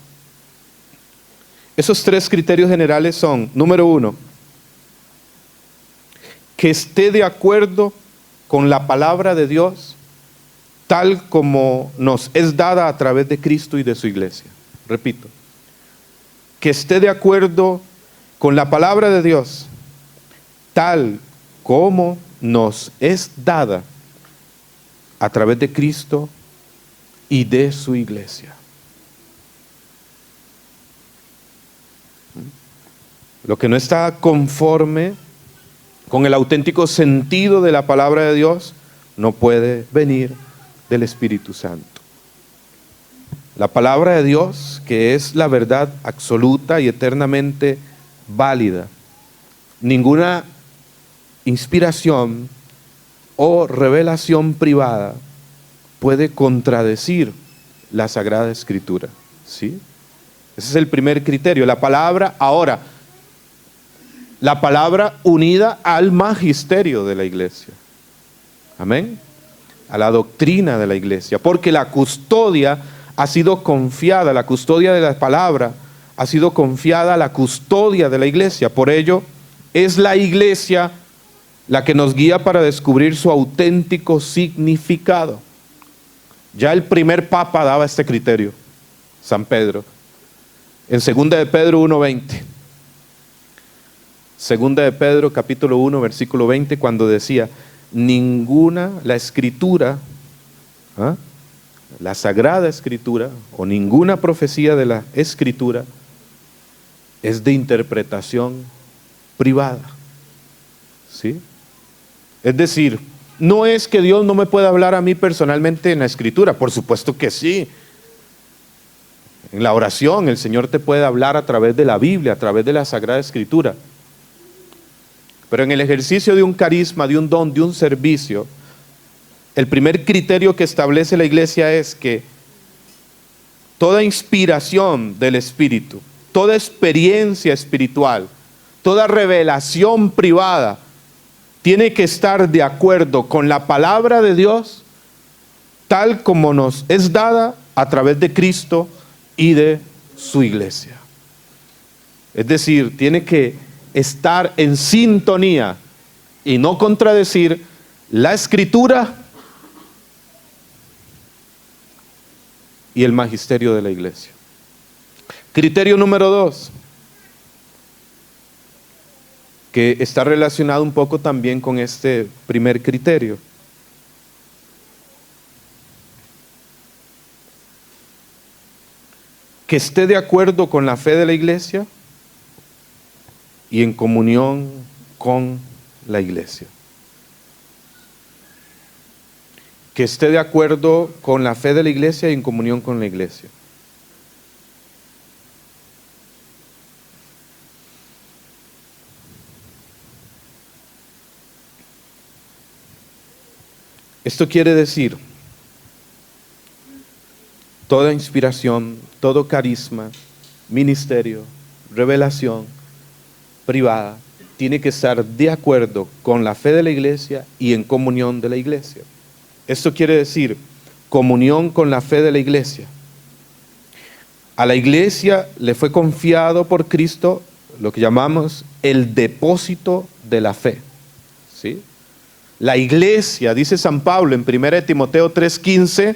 Esos tres criterios generales son, número uno, que esté de acuerdo con la palabra de Dios tal como nos es dada a través de Cristo y de su iglesia. Repito, que esté de acuerdo con la palabra de Dios tal como nos es dada a través de Cristo y de su iglesia. Lo que no está conforme con el auténtico sentido de la palabra de Dios no puede venir del Espíritu Santo. La palabra de Dios, que es la verdad absoluta y eternamente válida, ninguna inspiración o revelación privada puede contradecir la Sagrada Escritura, ¿sí? Ese es el primer criterio. La palabra, ahora, la palabra unida al magisterio de la iglesia. Amén. A la doctrina de la iglesia. Porque la custodia ha sido confiada, la custodia de la palabra ha sido confiada a la custodia de la iglesia. Por ello, es la iglesia la que nos guía para descubrir su auténtico significado. Ya el primer papa daba este criterio, San Pedro, en 2 de Pedro 1:20. 2 de Pedro capítulo 1 versículo 20, cuando decía, la escritura, la Sagrada Escritura o ninguna profecía de la Escritura es de interpretación privada, ¿sí? Es decir, no es que Dios no me pueda hablar a mí personalmente en la Escritura, por supuesto que sí. En la oración el Señor te puede hablar a través de la Biblia, a través de la Sagrada Escritura. Pero en el ejercicio de un carisma, de un don, de un servicio, el primer criterio que establece la iglesia es que toda inspiración del Espíritu, toda experiencia espiritual, toda revelación privada, tiene que estar de acuerdo con la palabra de Dios, tal como nos es dada a través de Cristo y de su iglesia. Es decir, tiene que estar en sintonía y no contradecir la Escritura y el magisterio de la iglesia. Criterio número 2. que está relacionado un poco también con este primer criterio. Que esté de acuerdo con la fe de la iglesia y en comunión con la iglesia. Que esté de acuerdo con la fe de la iglesia y en comunión con la iglesia. Esto quiere decir, toda inspiración, todo carisma, ministerio, revelación privada, tiene que estar de acuerdo con la fe de la iglesia y en comunión de la iglesia. Esto quiere decir, comunión con la fe de la iglesia. A la iglesia le fue confiado por Cristo lo que llamamos el depósito de la fe. ¿Sí? La iglesia, dice San Pablo en 1 Timoteo 3:15,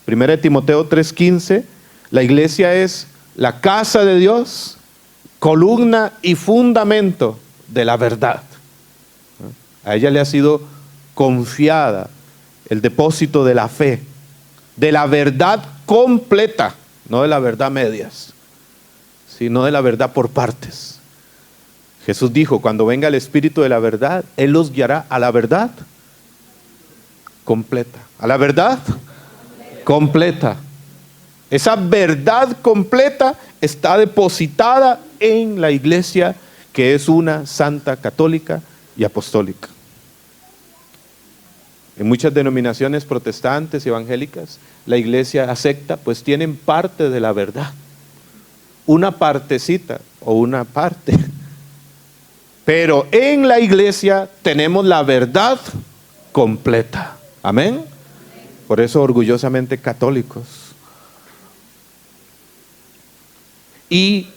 1 Timoteo 3:15, la iglesia es la casa de Dios, columna y fundamento de la verdad. A ella le ha sido confiada el depósito de la fe, de la verdad completa, no de la verdad medias, sino de la verdad por partes. Jesús dijo, cuando venga el Espíritu de la verdad, Él los guiará a la verdad completa. ¿A la verdad? Completa. Esa verdad completa está depositada en la iglesia, que es una santa, católica y apostólica. En muchas denominaciones protestantes y evangélicas, la iglesia acepta, pues tienen parte de la verdad. Una partecita o una parte. Pero en la iglesia tenemos la verdad completa. Amén. Por eso orgullosamente católicos. Y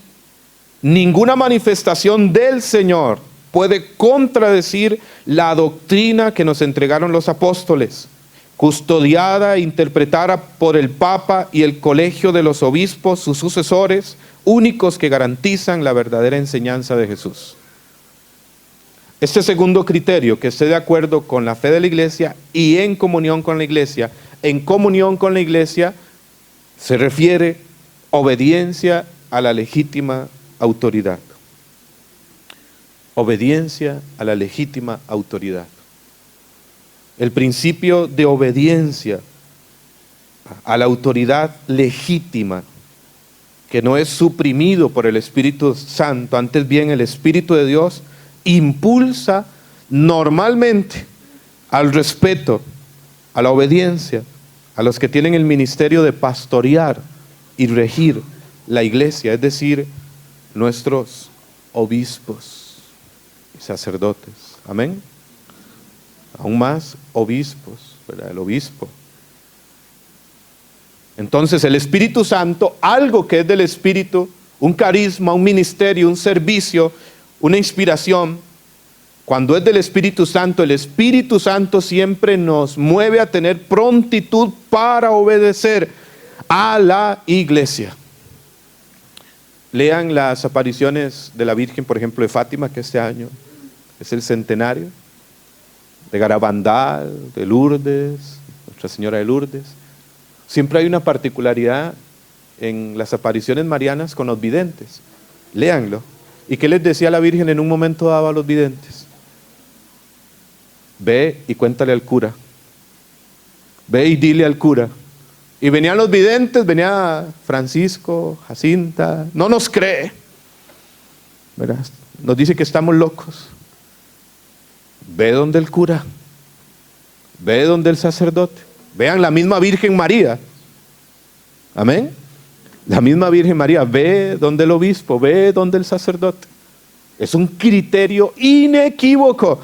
ninguna manifestación del Señor puede contradecir la doctrina que nos entregaron los apóstoles, custodiada e interpretada por el Papa y el colegio de los obispos, sus sucesores, únicos que garantizan la verdadera enseñanza de Jesús. Este segundo criterio, que esté de acuerdo con la fe de la iglesia y en comunión con la iglesia. En comunión con la iglesia se refiere obediencia a la legítima autoridad. Obediencia a la legítima autoridad. El principio de obediencia a la autoridad legítima, que no es suprimido por el Espíritu Santo, antes bien el Espíritu de Dios impulsa normalmente al respeto, a la obediencia, a los que tienen el ministerio de pastorear y regir la iglesia, es decir, nuestros obispos y sacerdotes. Amén. Aún más obispos, ¿verdad? El obispo. Entonces el Espíritu Santo, algo que es del Espíritu, un carisma, un ministerio, un servicio, una inspiración, cuando es del Espíritu Santo, el Espíritu Santo siempre nos mueve a tener prontitud para obedecer a la iglesia. Lean las apariciones de la Virgen, por ejemplo, de Fátima, que este año es el centenario, de Garabandal, de Lourdes, Nuestra Señora de Lourdes. Siempre hay una particularidad en las apariciones marianas con los videntes. Léanlo. ¿Y qué les decía la Virgen en un momento dado a los videntes? Ve y cuéntale al cura. Ve y dile al cura. Y venían los videntes, venía Francisco, Jacinta, no nos cree, ¿verdad? Nos dice que estamos locos. Ve donde el cura, ve donde el sacerdote. Vean la misma Virgen María. Amén. La misma Virgen María, ve donde el obispo, ve donde el sacerdote. Es un criterio inequívoco.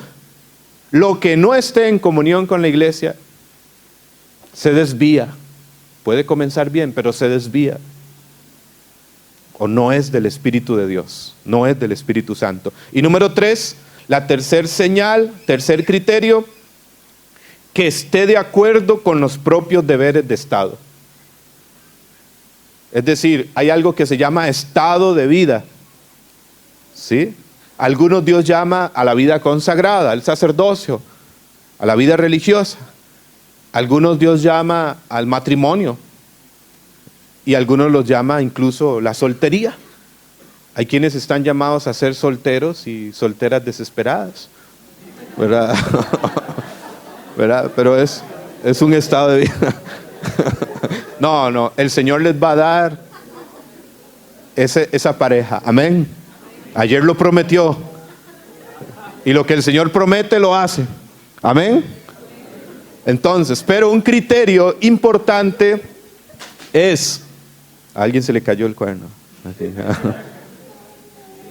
Lo que no esté en comunión con la iglesia se desvía. Puede comenzar bien, pero se desvía. O no es del Espíritu de Dios, no es del Espíritu Santo. Y número 3, la tercer señal, tercer criterio, que esté de acuerdo con los propios deberes de Estado. Es decir, hay algo que se llama estado de vida. ¿Sí? Algunos Dios llama a la vida consagrada, al sacerdocio, a la vida religiosa. Algunos Dios llama al matrimonio. Y algunos los llama incluso la soltería. Hay quienes están llamados a ser solteros y solteras desesperadas, ¿verdad? ¿Verdad? Pero es un estado de vida. No, el Señor les va a dar esa pareja. Amén. Ayer lo prometió. Y lo que el Señor promete lo hace. Amén. Entonces, pero un criterio importante es... A alguien se le cayó el cuerno.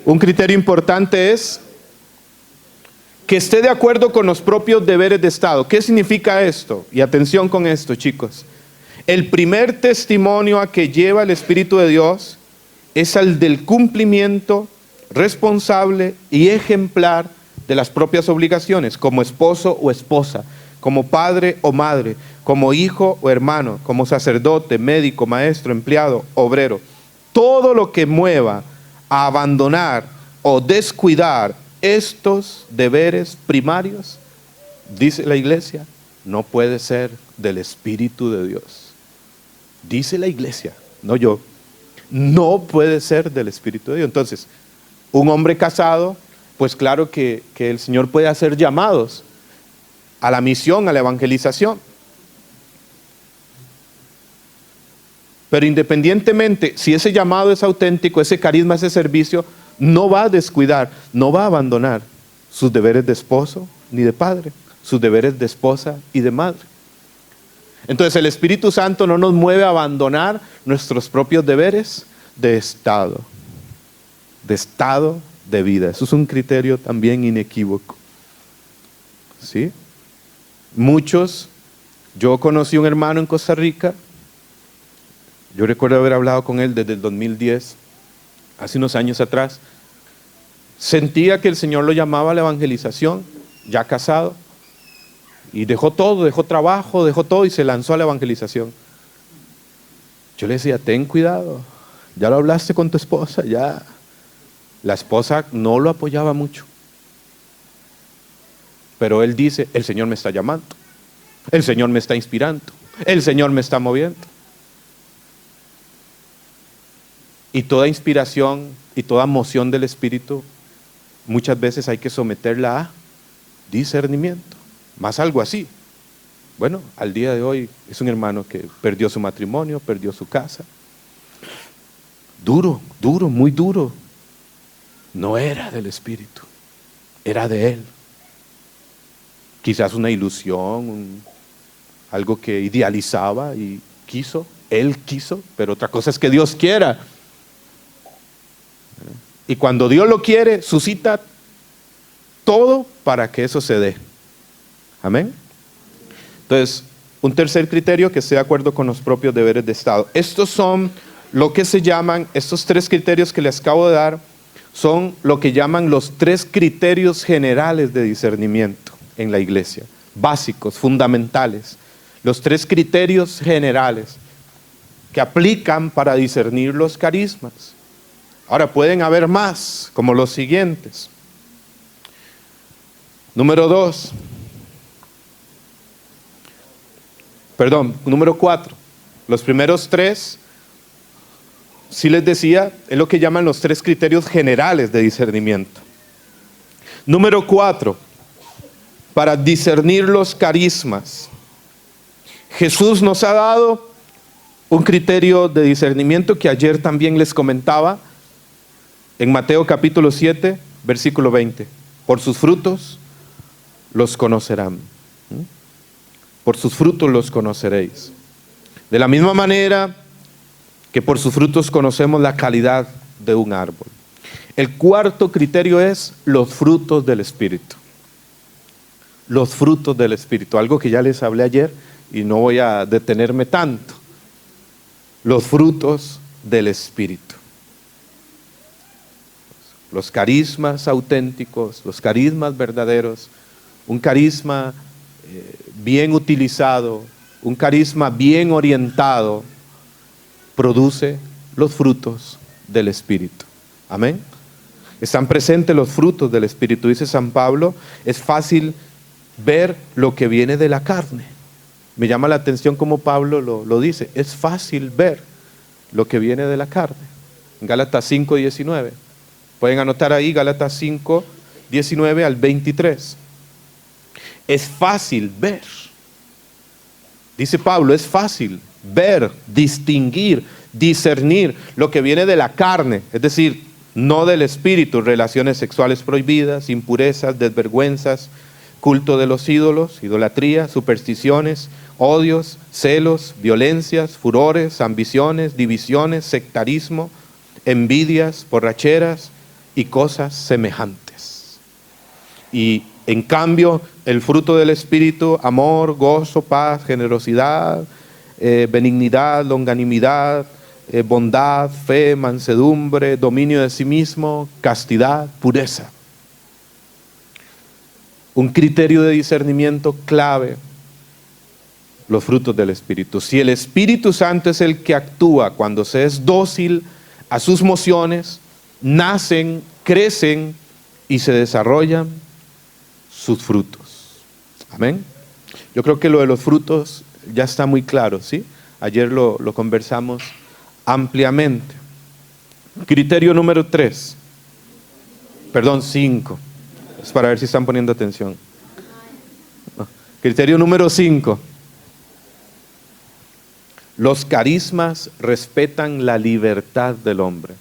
Un criterio importante es que esté de acuerdo con los propios deberes de Estado. ¿Qué significa esto? Y atención con esto, chicos. El primer testimonio a que lleva el Espíritu de Dios es el del cumplimiento responsable y ejemplar de las propias obligaciones, como esposo o esposa, como padre o madre, como hijo o hermano, como sacerdote, médico, maestro, empleado, obrero. Todo lo que mueva a abandonar o descuidar estos deberes primarios, dice la iglesia, no puede ser del Espíritu de Dios. Dice la iglesia, no yo. No puede ser del Espíritu de Dios. Entonces, un hombre casado, pues claro que el Señor puede hacer llamados a la misión, a la evangelización. Pero independientemente, si ese llamado es auténtico, ese carisma, ese servicio, no va a descuidar, no va a abandonar sus deberes de esposo ni de padre, sus deberes de esposa y de madre. Entonces el Espíritu Santo no nos mueve a abandonar nuestros propios deberes de estado de vida. Eso es un criterio también inequívoco. ¿Sí? Yo conocí un hermano en Costa Rica, yo recuerdo haber hablado con él desde el 2010, hace unos años atrás. Sentía que el Señor lo llamaba a la evangelización, ya casado, y dejó todo, dejó trabajo, dejó todo y se lanzó a la evangelización. Yo le decía, ten cuidado, ya lo hablaste con tu esposa, ya. La esposa no lo apoyaba mucho. Pero él dice, el Señor me está llamando, el Señor me está inspirando, el Señor me está moviendo. Y toda inspiración y toda moción del Espíritu, muchas veces hay que someterla a discernimiento, más algo así. Bueno, al día de hoy es un hermano que perdió su matrimonio, perdió su casa. Duro, muy duro. No era del Espíritu, era de él. Quizás una ilusión, algo que idealizaba y quiso, él quiso, pero otra cosa es que Dios quiera. Y cuando Dios lo quiere, suscita todo para que eso se dé. Amén. Entonces, un tercer criterio, que esté de acuerdo con los propios deberes de Estado. Estos son lo que se llaman, estos tres criterios que les acabo de dar, son lo que llaman los tres criterios generales de discernimiento en la iglesia. Básicos, fundamentales. Los tres criterios generales que aplican para discernir los carismas. Ahora pueden haber más, como los siguientes. Número 4. Los primeros tres, sí les decía, es lo que llaman los tres criterios generales de discernimiento. Número 4, para discernir los carismas. Jesús nos ha dado un criterio de discernimiento que ayer también les comentaba, en Mateo capítulo 7, versículo 20. Por sus frutos los conocerán. Por sus frutos los conoceréis. De la misma manera que por sus frutos conocemos la calidad de un árbol. El cuarto criterio es los frutos del Espíritu. Los frutos del Espíritu, algo que ya les hablé ayer y no voy a detenerme tanto. Los frutos del Espíritu. Los carismas auténticos, los carismas verdaderos, un carisma bien utilizado, un carisma bien orientado, produce los frutos del Espíritu. Amén. están presentes los frutos del Espíritu. Dice San Pablo, es fácil ver lo que viene de la carne. Me llama la atención como Pablo lo dice, es fácil ver lo que viene de la carne. En Gálatas 5:19. Pueden anotar ahí Gálatas 5:19 al 23. Es fácil ver. Dice Pablo, es fácil ver, distinguir, discernir lo que viene de la carne, es decir, no del espíritu, relaciones sexuales prohibidas, impurezas, desvergüenzas, culto de los ídolos, idolatría, supersticiones, odios, celos, violencias, furores, ambiciones, divisiones, sectarismo, envidias, borracheras y cosas semejantes. Y en cambio, el fruto del Espíritu, amor, gozo, paz, generosidad, benignidad, longanimidad, bondad, fe, mansedumbre, dominio de sí mismo, castidad, pureza. Un criterio de discernimiento clave, los frutos del Espíritu. Si el Espíritu Santo es el que actúa cuando se es dócil a sus mociones, nacen, crecen y se desarrollan sus frutos. Amén. Yo creo que lo de los frutos ya está muy claro, ¿sí? Ayer lo conversamos ampliamente. Criterio número 5. Es para ver si están poniendo atención. Criterio número 5. Los carismas respetan la libertad del hombre.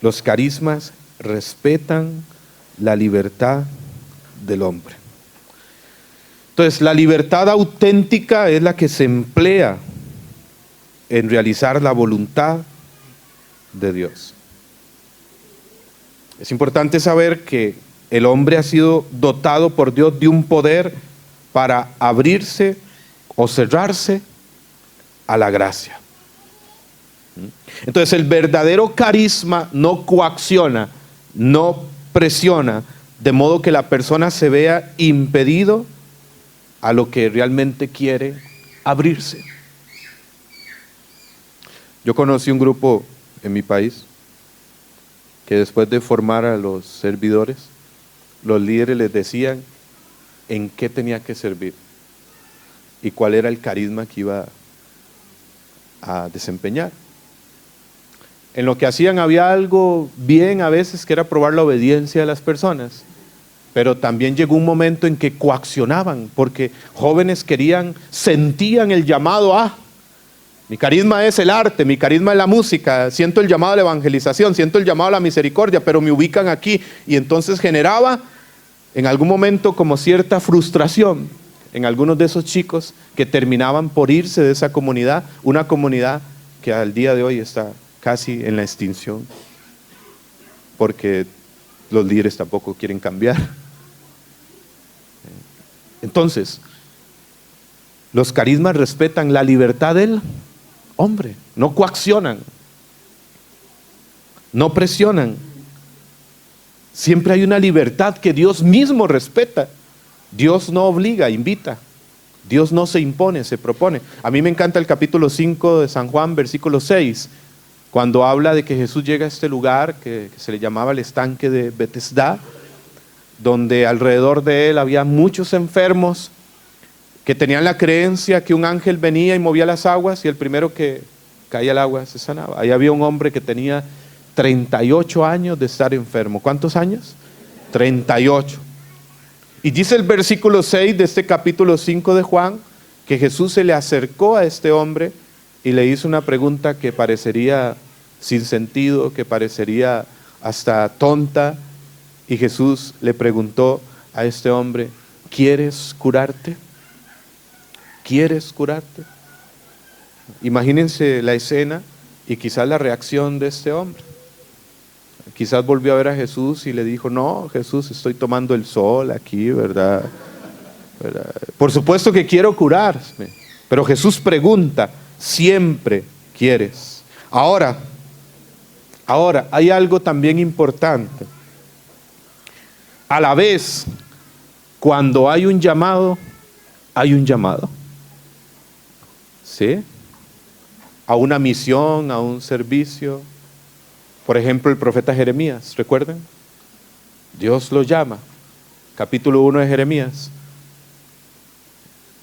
Los carismas respetan la libertad del hombre. Entonces, la libertad auténtica es la que se emplea en realizar la voluntad de Dios. Es importante saber que el hombre ha sido dotado por Dios de un poder para abrirse o cerrarse a la gracia. Entonces, el verdadero carisma no coacciona, no presiona, de modo que la persona se vea impedido a lo que realmente quiere abrirse. Yo conocí un grupo en mi país que después de formar a los servidores, los líderes les decían en qué tenía que servir y cuál era el carisma que iba a desempeñar. En lo que hacían había algo bien a veces que era probar la obediencia de las personas, pero también llegó un momento en que coaccionaban, porque jóvenes sentían el llamado a, mi carisma es el arte, mi carisma es la música, siento el llamado a la evangelización, siento el llamado a la misericordia, pero me ubican aquí, y entonces generaba en algún momento como cierta frustración en algunos de esos chicos que terminaban por irse de esa comunidad, una comunidad que al día de hoy está casi en la extinción, porque los líderes tampoco quieren cambiar. Entonces, los carismas respetan la libertad del hombre, no coaccionan, no presionan. Siempre hay una libertad que Dios mismo respeta. Dios no obliga, invita. Dios no se impone, se propone. A mí me encanta el capítulo 5 de San Juan, versículo 6, cuando habla de que Jesús llega a este lugar que se le llamaba el estanque de Betesda, donde alrededor de él había muchos enfermos que tenían la creencia que un ángel venía y movía las aguas y el primero que caía al agua se sanaba. Ahí había un hombre que tenía 38 años de estar enfermo. ¿Cuántos años? 38. Y dice el versículo 6 de este capítulo 5 de Juan, que Jesús se le acercó a este hombre y le hizo una pregunta que parecería sin sentido, que parecería hasta tonta. Y Jesús le preguntó a este hombre, ¿quieres curarte? ¿Quieres curarte? Imagínense la escena y quizás la reacción de este hombre. Quizás volvió a ver a Jesús y le dijo, no, Jesús, estoy tomando el sol aquí, ¿verdad? Por supuesto que quiero curarme, pero Jesús pregunta, ¿siempre quieres? Ahora, hay algo también importante. A la vez, cuando hay un llamado, hay un llamado. ¿Sí? a una misión, a un servicio. Por ejemplo, el profeta Jeremías, ¿recuerdan? Dios lo llama, capítulo 1 de Jeremías.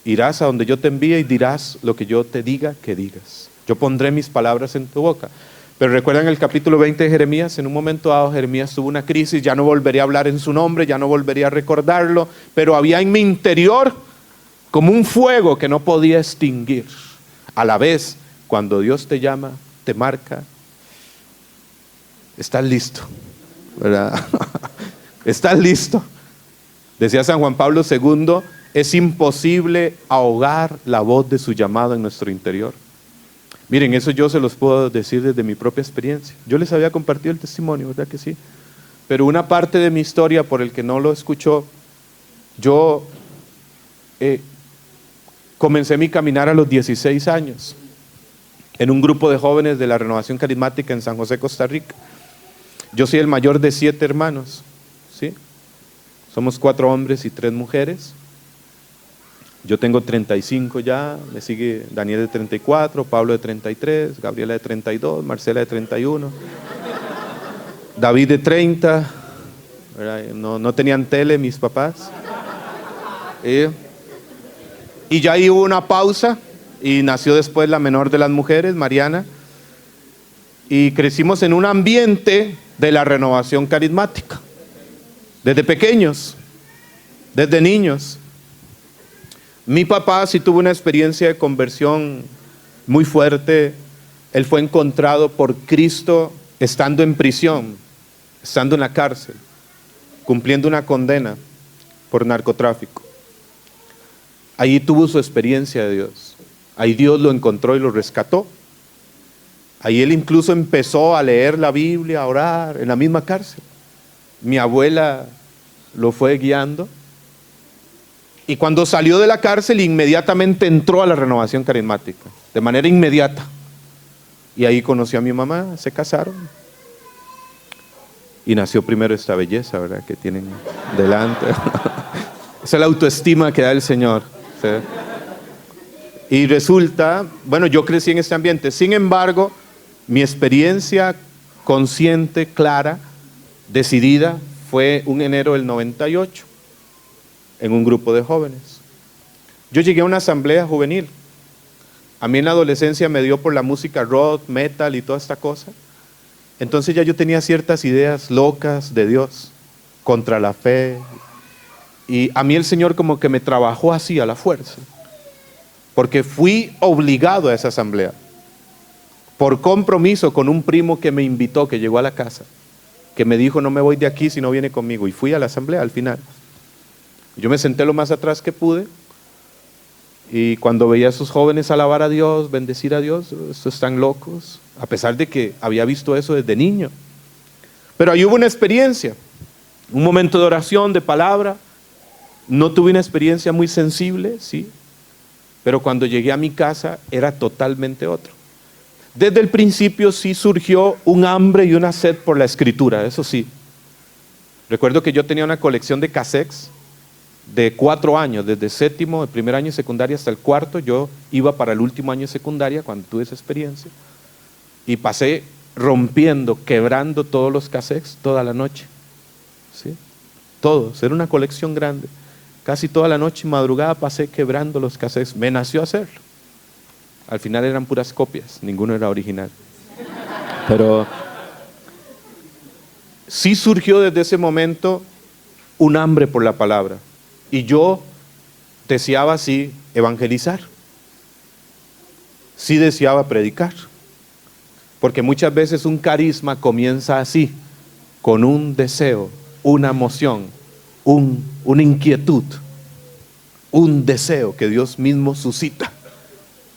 Irás a donde yo te envíe y dirás lo que yo te diga que digas. Yo pondré mis palabras en tu boca. Pero recuerdan el capítulo 20 de Jeremías, en un momento dado Jeremías tuvo una crisis, ya no volvería a hablar en su nombre, ya no volvería a recordarlo, pero había en mi interior como un fuego que no podía extinguir. A la vez, cuando Dios te llama, te marca, estás listo, ¿verdad? Estás listo. Decía San Juan Pablo II, es imposible ahogar la voz de su llamado en nuestro interior. Miren, eso yo se los puedo decir desde mi propia experiencia. Yo les había compartido el testimonio, ¿verdad que sí? Pero una parte de mi historia, por el que no lo escuchó, yo comencé mi caminar a los 16 años en un grupo de jóvenes de la Renovación Carismática en San José, Costa Rica. Yo soy el mayor de 7 hermanos, ¿sí? Somos 4 hombres y 3 mujeres. Yo tengo 35 ya, me sigue Daniel de 34, Pablo de 33, Gabriela de 32, Marcela de 31, David de 30, no tenían tele mis papás. Y ya ahí hubo una pausa y nació después la menor de las mujeres, Mariana, y crecimos en un ambiente de la Renovación Carismática, desde pequeños, desde niños. Mi papá sí tuvo una experiencia de conversión muy fuerte. Él fue encontrado por Cristo estando en prisión, estando en la cárcel, cumpliendo una condena por narcotráfico. Ahí tuvo su experiencia de Dios. Ahí Dios lo encontró y lo rescató. Ahí él incluso empezó a leer la Biblia, a orar, en la misma cárcel. Mi abuela lo fue guiando. Y cuando salió de la cárcel, inmediatamente entró a la Renovación Carismática, de manera inmediata. Y ahí conoció a mi mamá, se casaron. Y nació primero esta belleza, ¿verdad?, que tienen delante. Esa es la autoestima que da el Señor, ¿sí? Y resulta, bueno, yo crecí en este ambiente. Sin embargo, mi experiencia consciente, clara, decidida, fue un enero del 98. En un grupo de jóvenes. Yo llegué a una asamblea juvenil. A mí en la adolescencia me dio por la música rock, metal y toda esta cosa. Entonces ya yo tenía ciertas ideas locas de Dios, contra la fe. Y a mí el Señor como que me trabajó así a la fuerza. Porque fui obligado a esa asamblea. Por compromiso con un primo que me invitó, que llegó a la casa. Que me dijo, no me voy de aquí si no viene conmigo. Y fui a la asamblea al final. Yo me senté lo más atrás que pude y cuando veía a esos jóvenes alabar a Dios, bendecir a Dios, estos están locos, a pesar de que había visto eso desde niño. Pero ahí hubo una experiencia, un momento de oración, de palabra. No tuve una experiencia muy sensible, sí, pero cuando llegué a mi casa era totalmente otro. Desde el principio sí surgió un hambre y una sed por la escritura, eso sí. Recuerdo que yo tenía una colección de cassettes de 4 años, desde séptimo, el primer año de secundaria hasta el cuarto. Yo iba para el último año de secundaria cuando tuve esa experiencia y pasé rompiendo, quebrando todos los cassettes toda la noche, ¿sí? Todos, era una colección grande. Casi toda la noche y madrugada pasé quebrando los cassettes. Me nació hacerlo. Al final eran puras copias, ninguno era original. Pero sí surgió desde ese momento un hambre por la palabra. Y yo deseaba sí evangelizar, sí deseaba predicar, porque muchas veces un carisma comienza así, con un deseo, una emoción, una inquietud, un deseo que Dios mismo suscita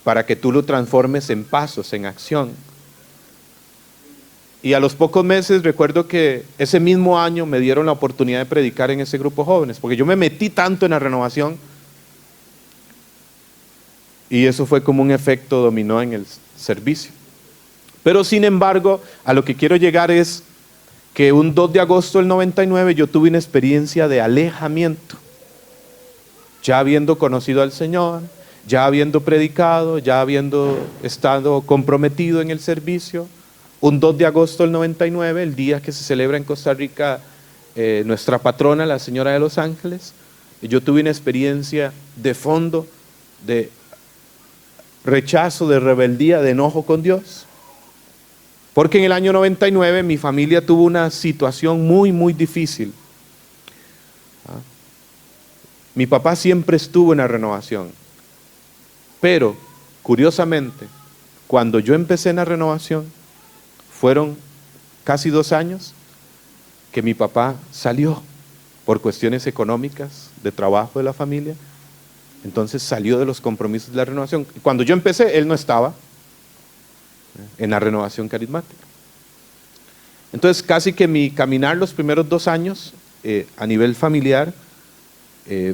para que tú lo transformes en pasos, en acción. Y a los pocos meses recuerdo que ese mismo año me dieron la oportunidad de predicar en ese grupo de jóvenes, porque yo me metí tanto en la renovación y eso fue como un efecto dominó en el servicio. Pero sin embargo, a lo que quiero llegar es que un 2 de agosto del 99 yo tuve una experiencia de alejamiento, ya habiendo conocido al Señor, ya habiendo predicado, ya habiendo estado comprometido en el servicio, un 2 de agosto del 99, el día que se celebra en Costa Rica nuestra patrona, la Señora de los Ángeles, yo tuve una experiencia de fondo, de rechazo, de rebeldía, de enojo con Dios. Porque en el año 99 mi familia tuvo una situación muy, muy difícil. Mi papá siempre estuvo en la renovación, pero curiosamente, cuando yo empecé en la renovación, fueron casi 2 años que mi papá salió por cuestiones económicas, de trabajo de la familia. Entonces salió de los compromisos de la renovación. Cuando yo empecé, él no estaba en la renovación carismática. Entonces casi que mi caminar los primeros 2 años a nivel familiar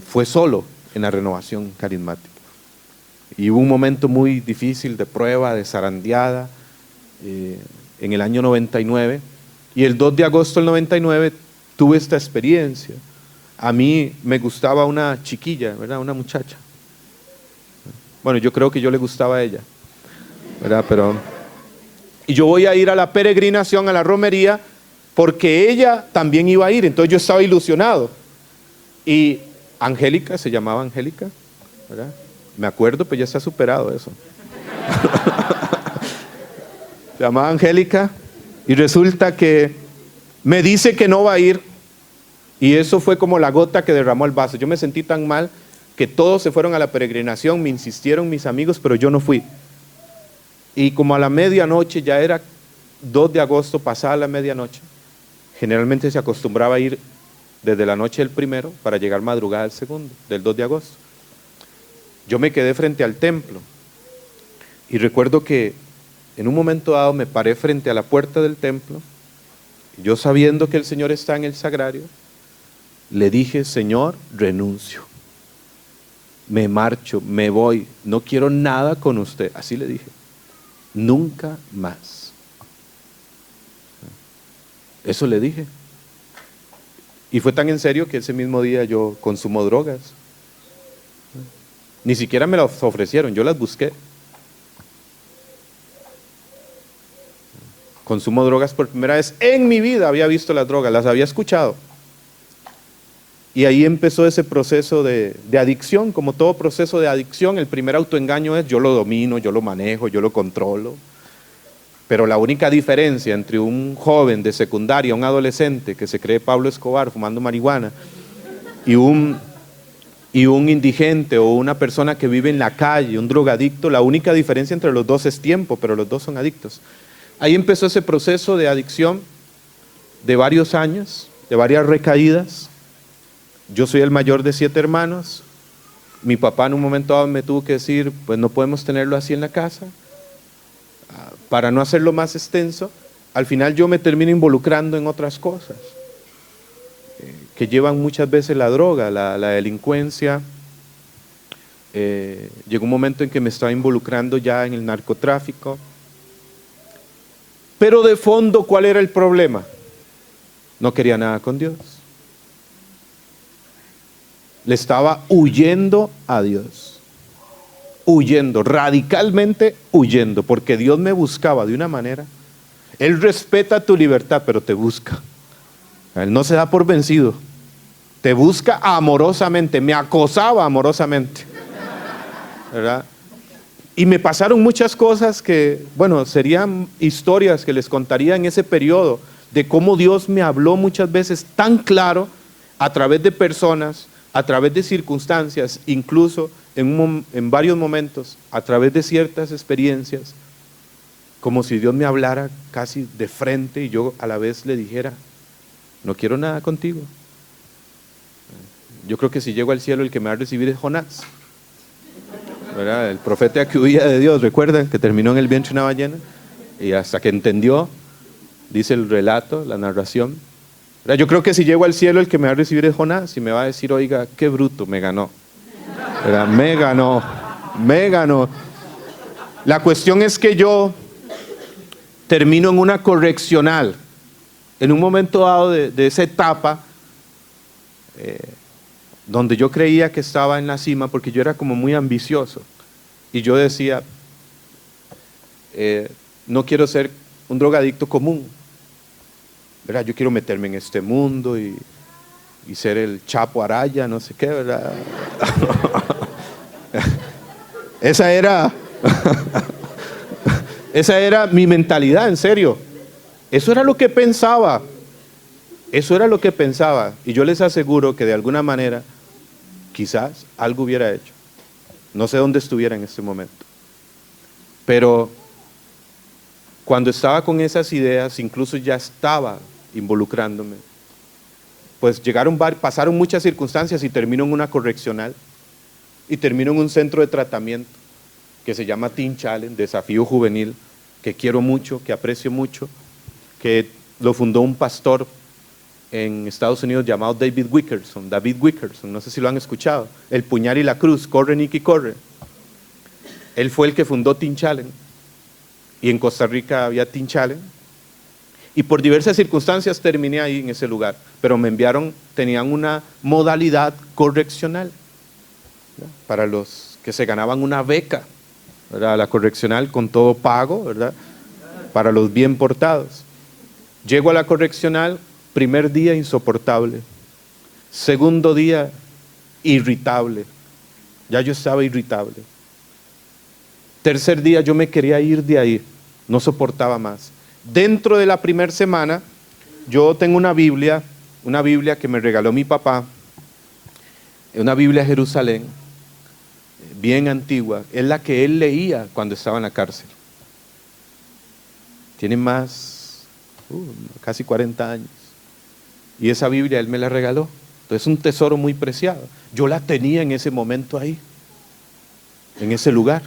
fue solo en la renovación carismática. Y hubo un momento muy difícil de prueba, de zarandeada, en el año 99. Y el 2 de agosto del 99 tuve esta experiencia. A mí me gustaba una chiquilla, ¿verdad? Una muchacha. Bueno, yo creo que yo le gustaba a ella, ¿verdad? Y yo voy a ir a la peregrinación, a la romería, porque ella también iba a ir. Entonces yo estaba ilusionado. Y Angélica, se llamaba Angélica, ¿verdad? Me acuerdo, pues ya está superado eso. Se llamaba Angélica y resulta que me dice que no va a ir. Y eso fue como la gota que derramó el vaso. Yo me sentí tan mal que todos se fueron a la peregrinación, me insistieron mis amigos, pero yo no fui. Y como a la medianoche, ya era 2 de agosto, pasada la medianoche, generalmente se acostumbraba a ir desde la noche del primero para llegar madrugada del segundo, del 2 de agosto. Yo me quedé frente al templo y recuerdo que en un momento dado me paré frente a la puerta del templo, y yo sabiendo que el Señor está en el sagrario, le dije: Señor, renuncio, me marcho, me voy, no quiero nada con usted. Así le dije, nunca más. Eso le dije. Y fue tan en serio que ese mismo día yo consumo drogas. Ni siquiera me las ofrecieron, yo las busqué. Consumo drogas por primera vez en mi vida. Había visto las drogas, las había escuchado. Y ahí empezó ese proceso de adicción. Como todo proceso de adicción, el primer autoengaño es: yo lo domino, yo lo manejo, yo lo controlo. Pero la única diferencia entre un joven de secundaria, un adolescente que se cree Pablo Escobar fumando marihuana, y un indigente o una persona que vive en la calle, un drogadicto, la única diferencia entre los dos es tiempo, pero los dos son adictos. Ahí empezó ese proceso de adicción de varios años, de varias recaídas. Yo soy el mayor de 7 hermanos. Mi papá en un momento dado me tuvo que decir: pues no podemos tenerlo así en la casa. Para no hacerlo más extenso, al final yo me termino involucrando en otras cosas que llevan muchas veces la droga, la delincuencia. Llegó un momento en que me estaba involucrando ya en el narcotráfico. Pero de fondo, ¿cuál era el problema? No quería nada con Dios. Le estaba huyendo a Dios. Huyendo, radicalmente huyendo, porque Dios me buscaba de una manera. Él respeta tu libertad, pero te busca. Él no se da por vencido. Te busca amorosamente, me acosaba amorosamente, ¿verdad? Y me pasaron muchas cosas que, bueno, serían historias que les contaría en ese periodo, de cómo Dios me habló muchas veces tan claro, a través de personas, a través de circunstancias, incluso en varios momentos, a través de ciertas experiencias, como si Dios me hablara casi de frente y yo a la vez le dijera: no quiero nada contigo. Yo creo que si llego al cielo, el que me va a recibir es Jonás, ¿verdad? El profeta que huía de Dios, ¿recuerdan? Que terminó en el vientre de una ballena, y hasta que entendió, dice el relato, la narración, ¿verdad? Yo creo que si llego al cielo, el que me va a recibir es Jonás, y me va a decir: oiga, qué bruto, me ganó, ¿verdad? Me ganó. La cuestión es que yo termino en una correccional, en un momento dado de esa etapa, donde yo creía que estaba en la cima, porque yo era como muy ambicioso. Y yo decía, no quiero ser un drogadicto común, ¿verdad? Yo quiero meterme en este mundo y ser el Chapo Araya, no sé qué, ¿verdad? Esa era mi mentalidad, en serio. Eso era lo que pensaba. Eso era lo que pensaba. Y yo les aseguro que de alguna manera, quizás algo hubiera hecho. No sé dónde estuviera en este momento. Pero cuando estaba con esas ideas, incluso ya estaba involucrándome. Pues pasaron muchas circunstancias y termino en una correccional. Y termino en un centro de tratamiento que se llama Teen Challenge, Desafío Juvenil, que quiero mucho, que aprecio mucho, que lo fundó un pastor en Estados Unidos llamado David Wickerson, no sé si lo han escuchado, El puñal y la cruz, corre Nicky, corre. Él fue el que fundó Teen Challenge, y en Costa Rica había Teen Challenge, y por diversas circunstancias terminé ahí en ese lugar, pero me enviaron, tenían una modalidad correccional, ¿verdad? Para los que se ganaban una beca, ¿verdad? La correccional con todo pago, ¿verdad? Para los bien portados. Llego a la correccional, primer día insoportable, segundo día irritable, ya yo estaba irritable. Tercer día yo me quería ir de ahí, no soportaba más. Dentro de la primera semana, yo tengo una Biblia que me regaló mi papá, una Biblia Jerusalén, bien antigua, es la que él leía cuando estaba en la cárcel. Tiene casi 40 años. Y esa Biblia él me la regaló. Entonces es un tesoro muy preciado. Yo la tenía en ese momento ahí, en ese lugar.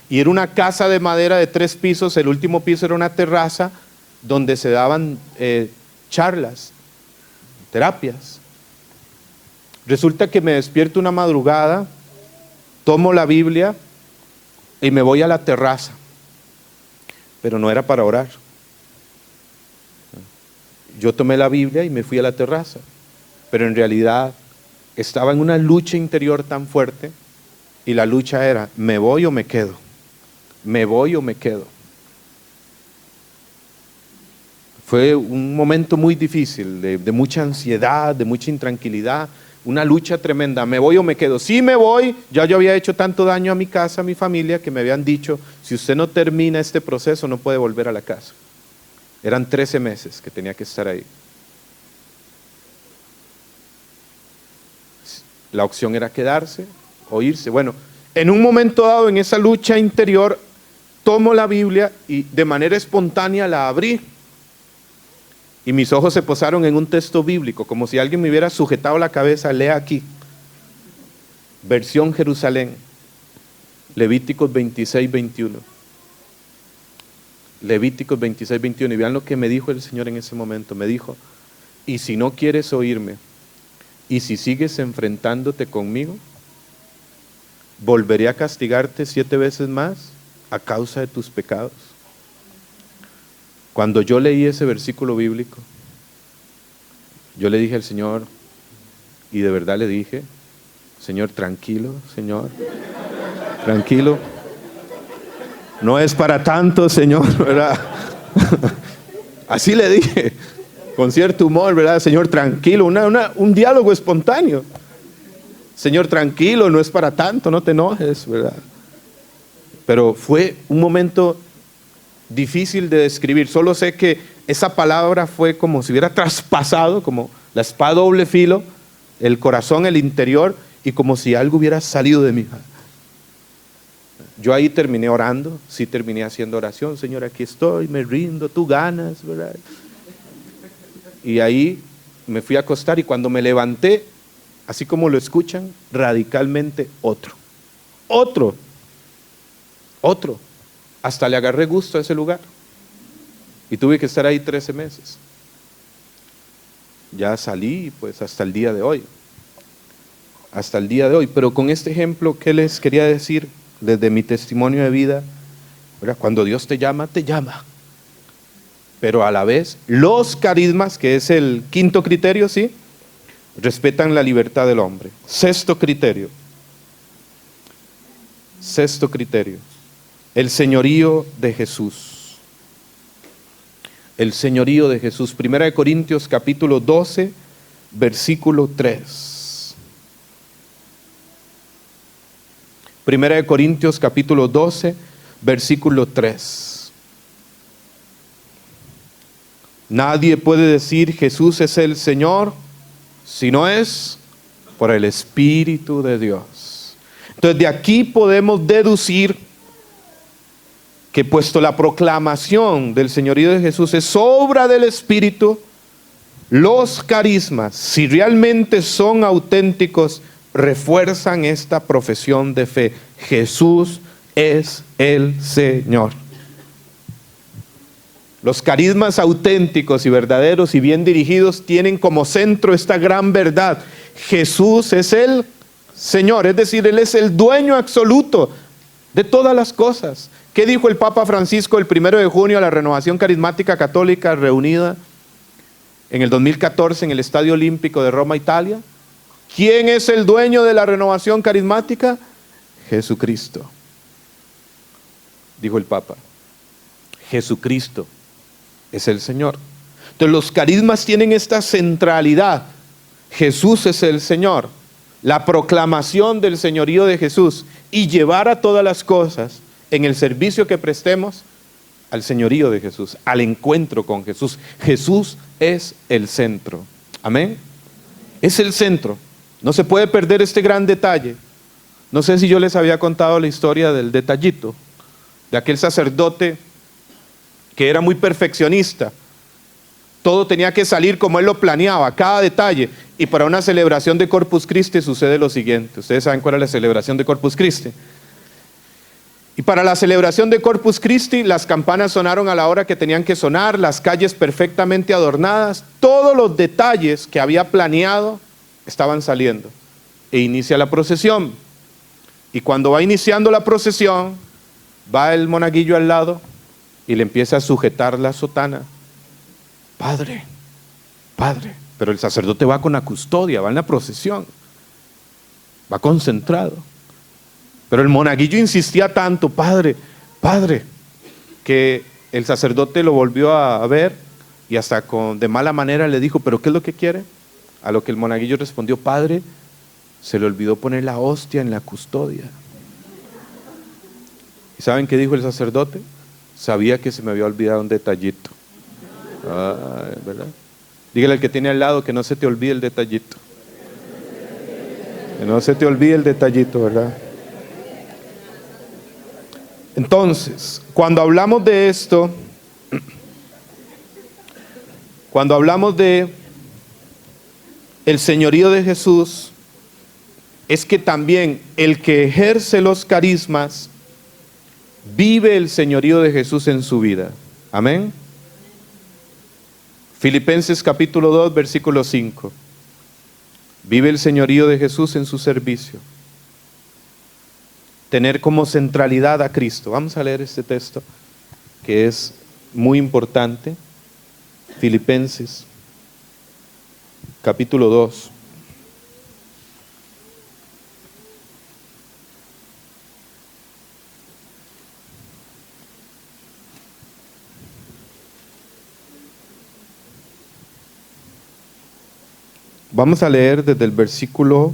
Y era una casa de madera de 3 pisos, el último piso era una terraza donde se daban charlas, terapias. Resulta que me despierto una madrugada, tomo la Biblia y me voy a la terraza, pero no era para orar. Yo tomé la Biblia y me fui a la terraza, pero en realidad estaba en una lucha interior tan fuerte, y la lucha era, ¿me voy o me quedo? ¿Me voy o me quedo? Fue un momento muy difícil, de mucha ansiedad, de mucha intranquilidad, una lucha tremenda. ¿Me voy o me quedo? Sí, me voy. Ya yo había hecho tanto daño a mi casa, a mi familia, que me habían dicho, si usted no termina este proceso, no puede volver a la casa. Eran 13 meses que tenía que estar ahí. La opción era quedarse o irse. Bueno, en un momento dado, en esa lucha interior, tomo la Biblia y de manera espontánea la abrí. Y mis ojos se posaron en un texto bíblico, como si alguien me hubiera sujetado la cabeza. Lea aquí, versión Jerusalén, Levíticos 26, 21. Levíticos 26, 21. Y vean lo que me dijo el Señor en ese momento. Me dijo, y si no quieres oírme, y si sigues enfrentándote conmigo, volveré a castigarte 7 veces más a causa de tus pecados. Cuando yo leí ese versículo bíblico, yo le dije al Señor, y de verdad le dije, Señor, tranquilo, Señor, tranquilo. No es para tanto, Señor, ¿verdad? Así le dije, con cierto humor, ¿verdad? Señor, tranquilo, un diálogo espontáneo. Señor, tranquilo, no es para tanto, no te enojes, ¿verdad? Pero fue un momento difícil de describir. Solo sé que esa palabra fue como si hubiera traspasado, como la espada doble filo, el corazón, el interior, y como si algo hubiera salido de mí. Yo ahí terminé orando, sí terminé haciendo oración. Señor, aquí estoy, me rindo, tú ganas, ¿verdad? Y ahí me fui a acostar, y cuando me levanté, así como lo escuchan, radicalmente otro. Hasta le agarré gusto a ese lugar. Y tuve que estar ahí 13 meses. Ya salí, pues, hasta el día de hoy. Hasta el día de hoy. Pero con este ejemplo, ¿qué les quería decir desde mi testimonio de vida? ¿Verdad? Cuando Dios te llama, te llama. Pero a la vez, los carismas, que es el 5.º criterio, ¿sí?, respetan la libertad del hombre. 6.º criterio. Sexto criterio, el señorío de Jesús. El señorío de Jesús. Primera de Corintios capítulo 12, versículo 3. Primera de Corintios capítulo 12, versículo 3. Nadie puede decir Jesús es el Señor si no es por el Espíritu de Dios. Entonces de aquí podemos deducir que puesto la proclamación del señorío de Jesús es obra del Espíritu, los carismas, si realmente son auténticos, refuerzan esta profesión de fe. Jesús es el Señor. Los carismas auténticos y verdaderos y bien dirigidos tienen como centro esta gran verdad. Jesús es el Señor, es decir, Él es el dueño absoluto de todas las cosas. ¿Qué dijo el Papa Francisco el 1 de junio a la Renovación Carismática Católica reunida en el 2014 en el Estadio Olímpico de Roma, Italia? ¿Quién es el dueño de la renovación carismática? Jesucristo. Dijo el Papa. Jesucristo es el Señor. Entonces los carismas tienen esta centralidad. Jesús es el Señor. La proclamación del señorío de Jesús y llevar a todas las cosas en el servicio que prestemos al señorío de Jesús, al encuentro con Jesús. Jesús es el centro. Amén. Es el centro. No se puede perder este gran detalle. No sé si yo les había contado la historia del detallito, de aquel sacerdote que era muy perfeccionista. Todo tenía que salir como él lo planeaba, cada detalle. Y para una celebración de Corpus Christi sucede lo siguiente. Ustedes saben cuál es la celebración de Corpus Christi. Y para la celebración de Corpus Christi, las campanas sonaron a la hora que tenían que sonar, las calles perfectamente adornadas, todos los detalles que había planeado estaban saliendo. E inicia la procesión. Y cuando va iniciando la procesión, va el monaguillo al lado y le empieza a sujetar la sotana. Padre, Padre. Pero el sacerdote va con la custodia, va en la procesión, va concentrado. Pero el monaguillo insistía tanto, Padre, Padre, que el sacerdote lo volvió a ver y hasta de mala manera le dijo, ¿pero qué es lo que quiere? A lo que el monaguillo respondió, Padre, se le olvidó poner la hostia en la custodia. ¿Y saben qué dijo el sacerdote? Sabía que se me había olvidado un detallito. Ay, ¿verdad? Dígale al que tiene al lado que no se te olvide el detallito. Que no se te olvide el detallito, ¿verdad? Entonces, cuando hablamos de esto, cuando hablamos de el señorío de Jesús, es que también el que ejerce los carismas vive el señorío de Jesús en su vida. Amén. Filipenses capítulo 2, versículo 5. Vive el señorío de Jesús en su servicio. Tener como centralidad a Cristo. Vamos a leer este texto que es muy importante. Filipenses capítulo 2. Vamos a leer desde el versículo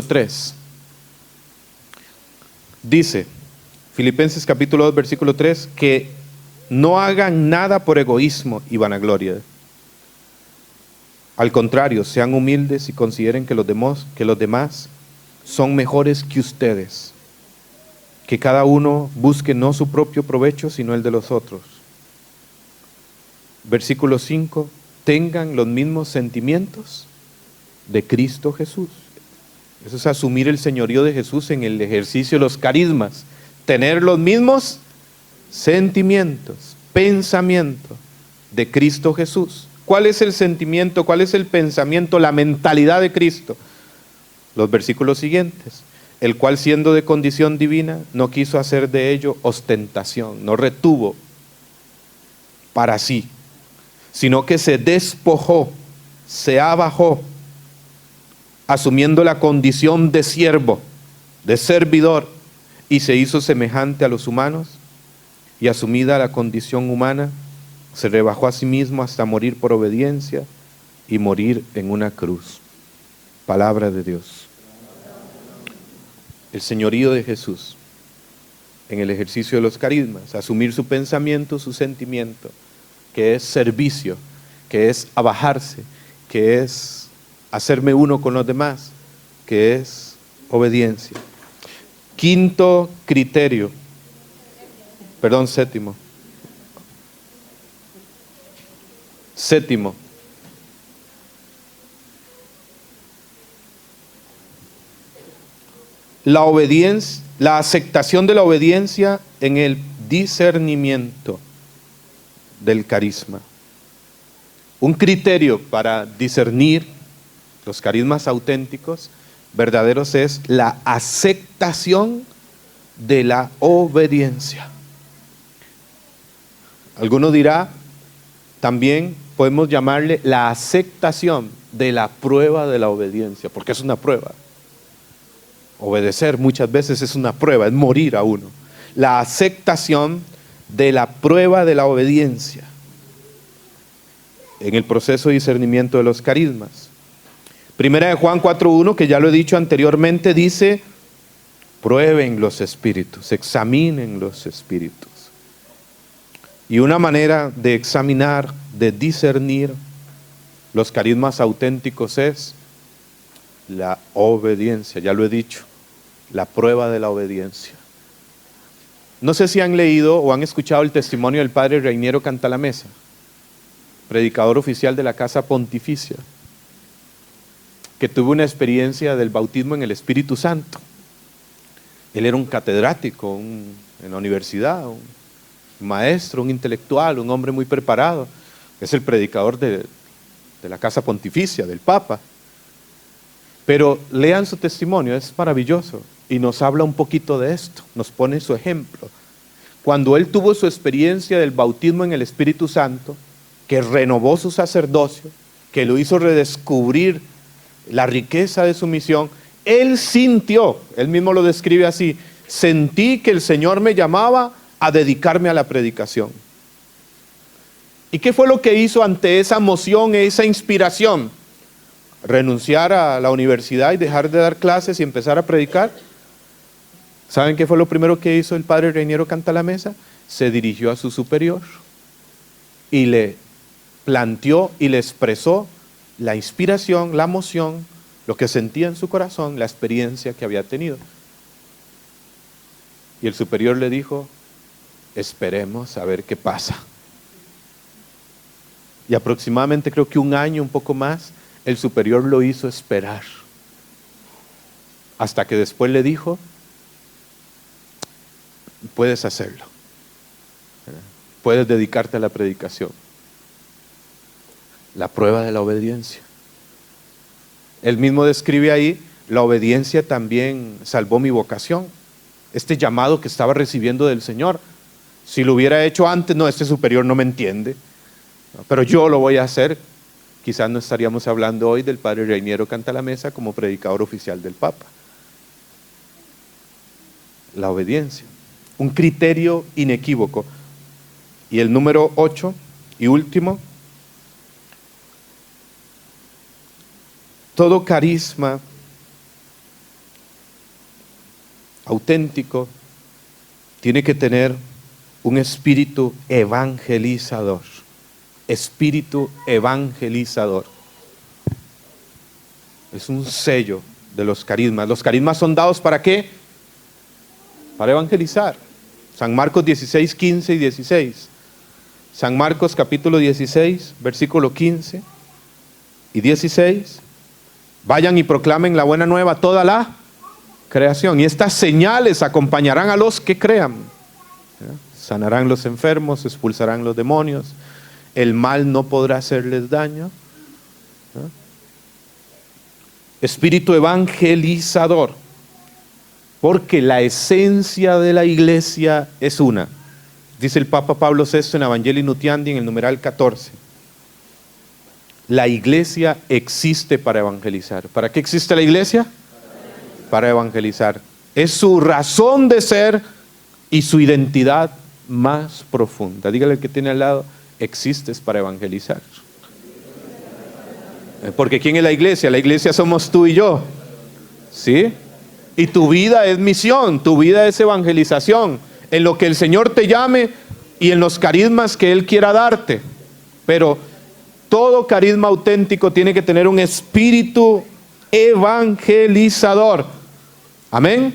3. Dice, Filipenses capítulo 2, versículo 3, que no hagan nada por egoísmo y vanagloria. Al contrario, sean humildes y consideren que los demás son mejores que ustedes. Que cada uno busque no su propio provecho, sino el de los otros. Versículo 5, tengan los mismos sentimientos de Cristo Jesús. Eso es asumir el señorío de Jesús en el ejercicio de los carismas. Tener los mismos sentimientos, pensamiento de Cristo Jesús. ¿Cuál es el sentimiento? ¿Cuál es el pensamiento? La mentalidad de Cristo. Los versículos siguientes. El cual siendo de condición divina, no quiso hacer de ello ostentación, no retuvo para sí, sino que se despojó, se abajó, asumiendo la condición de siervo, de servidor, y se hizo semejante a los humanos, y asumida la condición humana, se rebajó a sí mismo hasta morir por obediencia y morir en una cruz. Palabra de Dios. El señorío de Jesús en el ejercicio de los carismas, asumir su pensamiento, su sentimiento, que es servicio, que es abajarse, que es hacerme uno con los demás, que es obediencia. Séptimo. La obediencia, la aceptación de la obediencia en el discernimiento del carisma. Un criterio para discernir los carismas auténticos, verdaderos, es la aceptación de la obediencia. Alguno dirá, también podemos llamarle la aceptación de la prueba de la obediencia, porque es una prueba. Obedecer muchas veces es una prueba, es morir a uno. La aceptación de la prueba de la obediencia en el proceso de discernimiento de los carismas. Primera de Juan 4:1, que ya lo he dicho anteriormente, dice: prueben los espíritus, examinen los espíritus. Y una manera de examinar, de discernir los carismas auténticos es la obediencia, ya lo he dicho, la prueba de la obediencia. No sé si han leído o han escuchado el testimonio del padre Reiniero Cantalamessa, predicador oficial de la Casa Pontificia, que tuvo una experiencia del bautismo en el Espíritu Santo. Él era un catedrático en la universidad, un maestro, un intelectual, un hombre muy preparado. Es el predicador de la Casa Pontificia, del Papa. Pero lean su testimonio, es maravilloso. Y nos habla un poquito de esto, nos pone su ejemplo. Cuando él tuvo su experiencia del bautismo en el Espíritu Santo, que renovó su sacerdocio, que lo hizo redescubrir la riqueza de su misión, él sintió, él mismo lo describe así: sentí que el Señor me llamaba a dedicarme a la predicación. ¿Y qué fue lo que hizo ante esa moción, esa inspiración? Renunciar a la universidad y dejar de dar clases y empezar a predicar. ¿Saben qué fue lo primero que hizo el padre Reiniero Cantalamessa? Se dirigió a su superior y le planteó y le expresó la inspiración, la moción, lo que sentía en su corazón, la experiencia que había tenido. Y el superior le dijo: esperemos a ver qué pasa. Y aproximadamente, creo que un año, un poco más, el superior lo hizo esperar. Hasta que después le dijo: puedes hacerlo. Puedes dedicarte a la predicación. La prueba de la obediencia. Él mismo describe ahí: la obediencia también salvó mi vocación. Este llamado que estaba recibiendo del Señor. Si lo hubiera hecho antes, no, este superior no me entiende, pero yo lo voy a hacer. Quizás no estaríamos hablando hoy del padre Reiniero Cantalamessa como predicador oficial del Papa. La obediencia, un criterio inequívoco. Y el número 8 y último: todo carisma auténtico tiene que tener un espíritu evangelizador. Espíritu evangelizador. Es un sello de los carismas. Los carismas son dados ¿para qué? Para evangelizar. San Marcos 16, 15 y 16. San Marcos capítulo 16, versículo 15 y 16. Vayan y proclamen la buena nueva a toda la creación. Y estas señales acompañarán a los que crean. Sanarán los enfermos, expulsarán los demonios. El mal no podrá hacerles daño. Espíritu evangelizador. Porque la esencia de la iglesia es una. Dice el Papa Pablo VI en Evangelii Nuntiandi en el numeral 14. La iglesia existe para evangelizar. ¿Para qué existe la iglesia? Para evangelizar. Es su razón de ser y su identidad más profunda. Dígale al que tiene al lado, existes para evangelizar. Porque ¿quién es la iglesia? La iglesia somos tú y yo. ¿Sí? Y tu vida es misión, tu vida es evangelización. En lo que el Señor te llame y en los carismas que Él quiera darte. Pero todo carisma auténtico tiene que tener un espíritu evangelizador. Amén.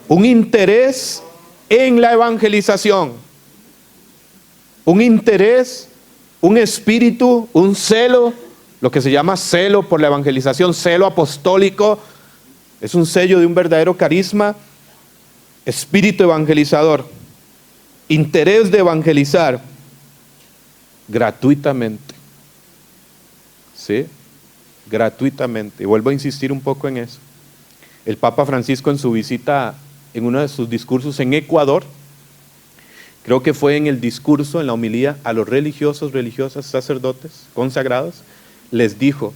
Un interés en la evangelización. Un interés, un espíritu, un celo, lo que se llama celo por la evangelización, celo apostólico. Es un sello de un verdadero carisma, espíritu evangelizador, interés de evangelizar gratuitamente. ¿Sí? Gratuitamente. Y vuelvo a insistir un poco en eso. El Papa Francisco en su visita, en uno de sus discursos en Ecuador, creo que fue en el discurso, en la homilía a los religiosos, religiosas, sacerdotes, consagrados, les dijo,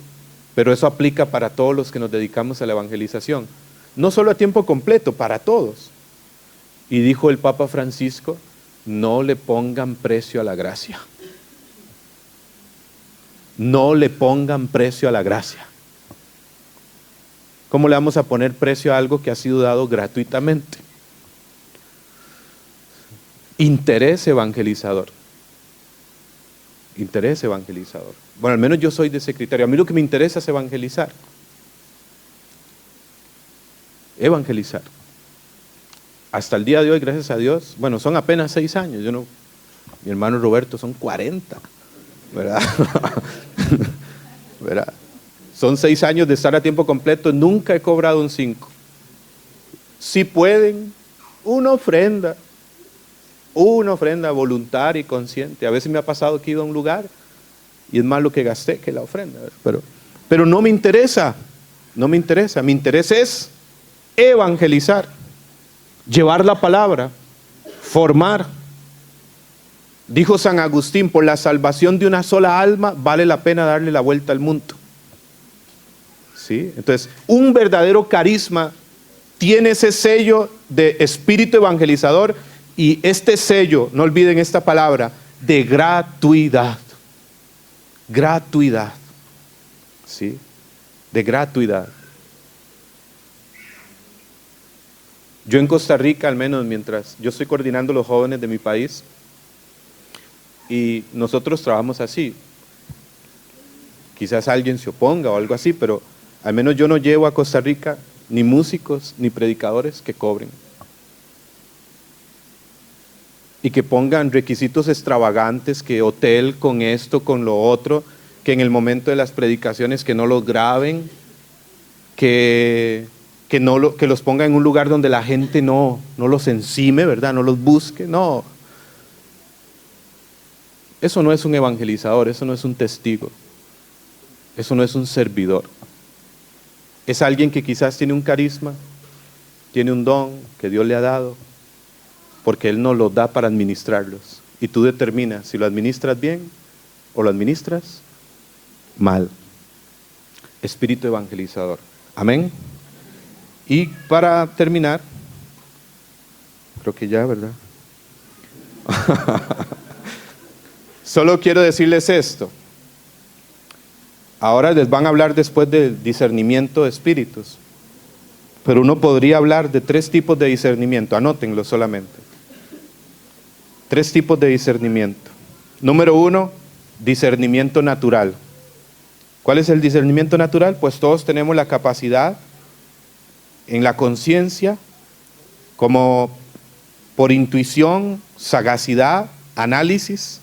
pero eso aplica para todos los que nos dedicamos a la evangelización, no solo a tiempo completo, para todos. Y dijo el Papa Francisco, no le pongan precio a la gracia. No le pongan precio a la gracia. ¿Cómo le vamos a poner precio a algo que ha sido dado gratuitamente? Interés evangelizador. Interés evangelizador. Bueno, al menos yo soy de ese criterio. A mí lo que me interesa es evangelizar. Evangelizar. Hasta el día de hoy, gracias a Dios, bueno, son apenas 6 años. Mi hermano Roberto son 40. ¿Verdad? ¿Verdad? Son 6 años de estar a tiempo completo, nunca he cobrado un 5. Si pueden, una ofrenda voluntaria y consciente. A veces me ha pasado que he ido a un lugar y es más lo que gasté que la ofrenda. Pero no me interesa, mi interés es evangelizar, llevar la palabra, formar. Dijo San Agustín, por la salvación de una sola alma vale la pena darle la vuelta al mundo. ¿Sí? Entonces, un verdadero carisma tiene ese sello de espíritu evangelizador y este sello, no olviden esta palabra, de gratuidad. Gratuidad. ¿Sí? De gratuidad. Yo en Costa Rica, al menos mientras yo estoy coordinando los jóvenes de mi país, y nosotros trabajamos así. Quizás alguien se oponga o algo así, pero al menos yo no llevo a Costa Rica ni músicos ni predicadores que cobren. Y que pongan requisitos extravagantes, que hotel con esto, con lo otro, que en el momento de las predicaciones que no los graben, que los pongan en un lugar donde la gente no los encime, ¿verdad? No los busque, no. Eso no es un evangelizador, eso no es un testigo, eso no es un servidor. Es alguien que quizás tiene un carisma, tiene un don que Dios le ha dado, porque Él nos lo da para administrarlos. Y tú determinas si lo administras bien o lo administras mal. Espíritu evangelizador. Amén. Y para terminar, creo que ya, ¿verdad? Solo quiero decirles esto. Ahora les van a hablar después del discernimiento de espíritus. Pero uno podría hablar de 3 tipos de discernimiento. Anótenlo solamente. 3 tipos de discernimiento. Número 1, discernimiento natural. ¿Cuál es el discernimiento natural? Pues todos tenemos la capacidad en la conciencia, como por intuición, sagacidad, análisis,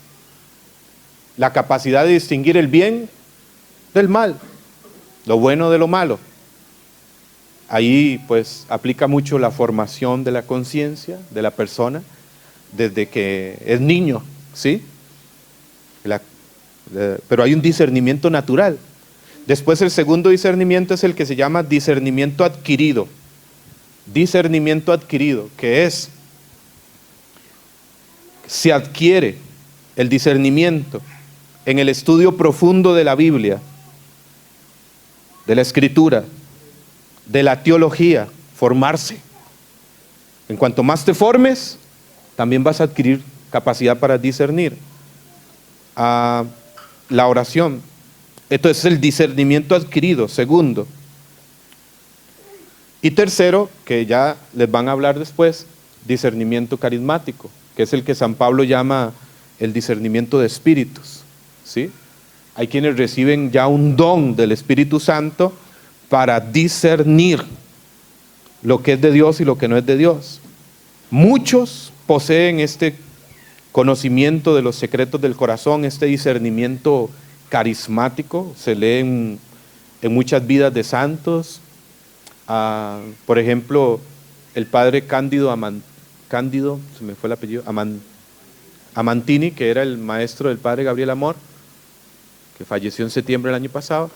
la capacidad de distinguir el bien del mal, lo bueno de lo malo. Ahí pues aplica mucho la formación de la conciencia de la persona desde que es niño, ¿sí? Pero hay un discernimiento natural. Después el segundo discernimiento es el que se llama discernimiento adquirido. Discernimiento adquirido, que es, se adquiere el discernimiento en el estudio profundo de la Biblia, de la Escritura, de la teología, formarse. En cuanto más te formes, también vas a adquirir capacidad para discernir. La oración. Esto es el discernimiento adquirido. Segundo. Y tercero, que ya les van a hablar después, discernimiento carismático, que es el que San Pablo llama el discernimiento de espíritus, ¿sí? Hay quienes reciben ya un don del Espíritu Santo para discernir lo que es de Dios y lo que no es de Dios. Muchos poseen este conocimiento de los secretos del corazón, este discernimiento carismático, se lee en muchas vidas de santos. Por ejemplo, el padre Cándido, se me fue el apellido, Amantini, que era el maestro del padre Gabriel Amor, que falleció en septiembre del año pasado.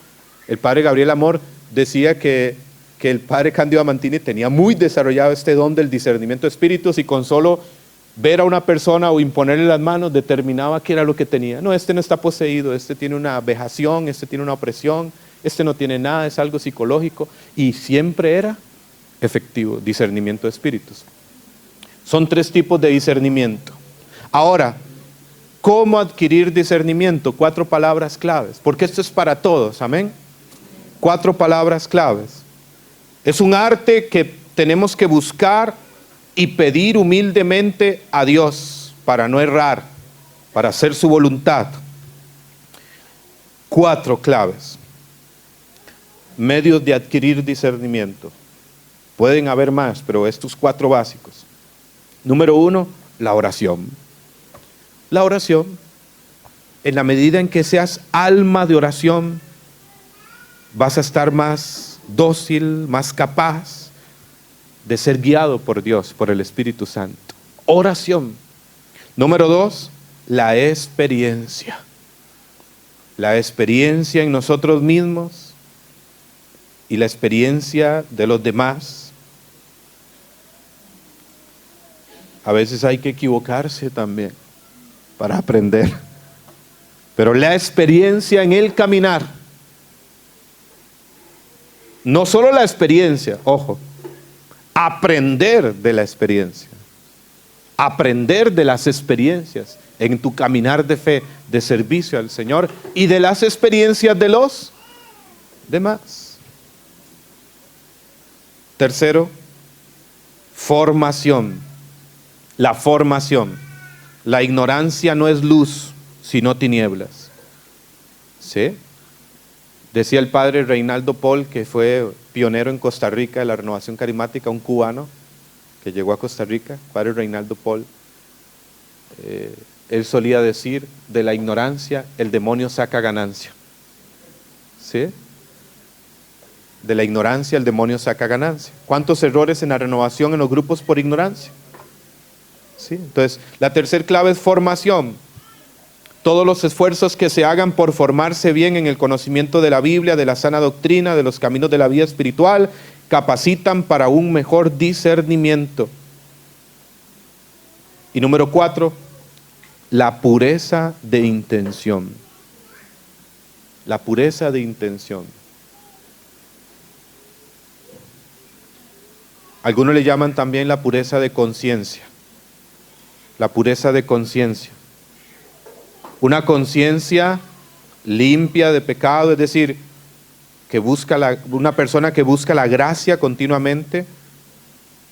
El padre Gabriel Amor decía que el padre Cándido Amantini tenía muy desarrollado este don del discernimiento de espíritus, y con solo ver a una persona o imponerle las manos determinaba qué era lo que tenía. No, este no está poseído, este tiene una vejación, este tiene una opresión, este no tiene nada, es algo psicológico, y siempre era efectivo, discernimiento de espíritus. Son 3 tipos de discernimiento. Ahora, ¿cómo adquirir discernimiento? 4 palabras claves, porque esto es para todos, amén. 4 palabras claves. Es un arte que tenemos que buscar y pedir humildemente a Dios para no errar, para hacer su voluntad. 4 claves. Medios de adquirir discernimiento. Pueden haber más, pero estos 4 básicos. Número 1, la oración. La oración, en la medida en que seas alma de oración, vas a estar más dócil, más capaz de ser guiado por Dios, por el Espíritu Santo. Oración. Número 2, la experiencia. La experiencia en nosotros mismos y la experiencia de los demás. A veces hay que equivocarse también para aprender. Pero la experiencia en el caminar, no solo la experiencia, ojo, aprender de la experiencia, aprender de las experiencias en tu caminar de fe, de servicio al Señor, y de las experiencias de los demás. Tercero, formación. La formación. La ignorancia no es luz, sino tinieblas. ¿Sí? Decía el padre Reinaldo Paul, que fue pionero en Costa Rica de la renovación carismática, un cubano que llegó a Costa Rica, padre Reinaldo Paul. Él solía decir, de la ignorancia el demonio saca ganancia. ¿Sí? De la ignorancia el demonio saca ganancia. ¿Cuántos errores en la renovación en los grupos por ignorancia? ¿Sí? Entonces, la tercera clave es formación. Todos los esfuerzos que se hagan por formarse bien en el conocimiento de la Biblia, de la sana doctrina, de los caminos de la vida espiritual, capacitan para un mejor discernimiento. Y número 4, la pureza de intención. La pureza de intención. Algunos le llaman también la pureza de conciencia. La pureza de conciencia. Una conciencia limpia de pecado, es decir, que busca una persona que busca la gracia continuamente,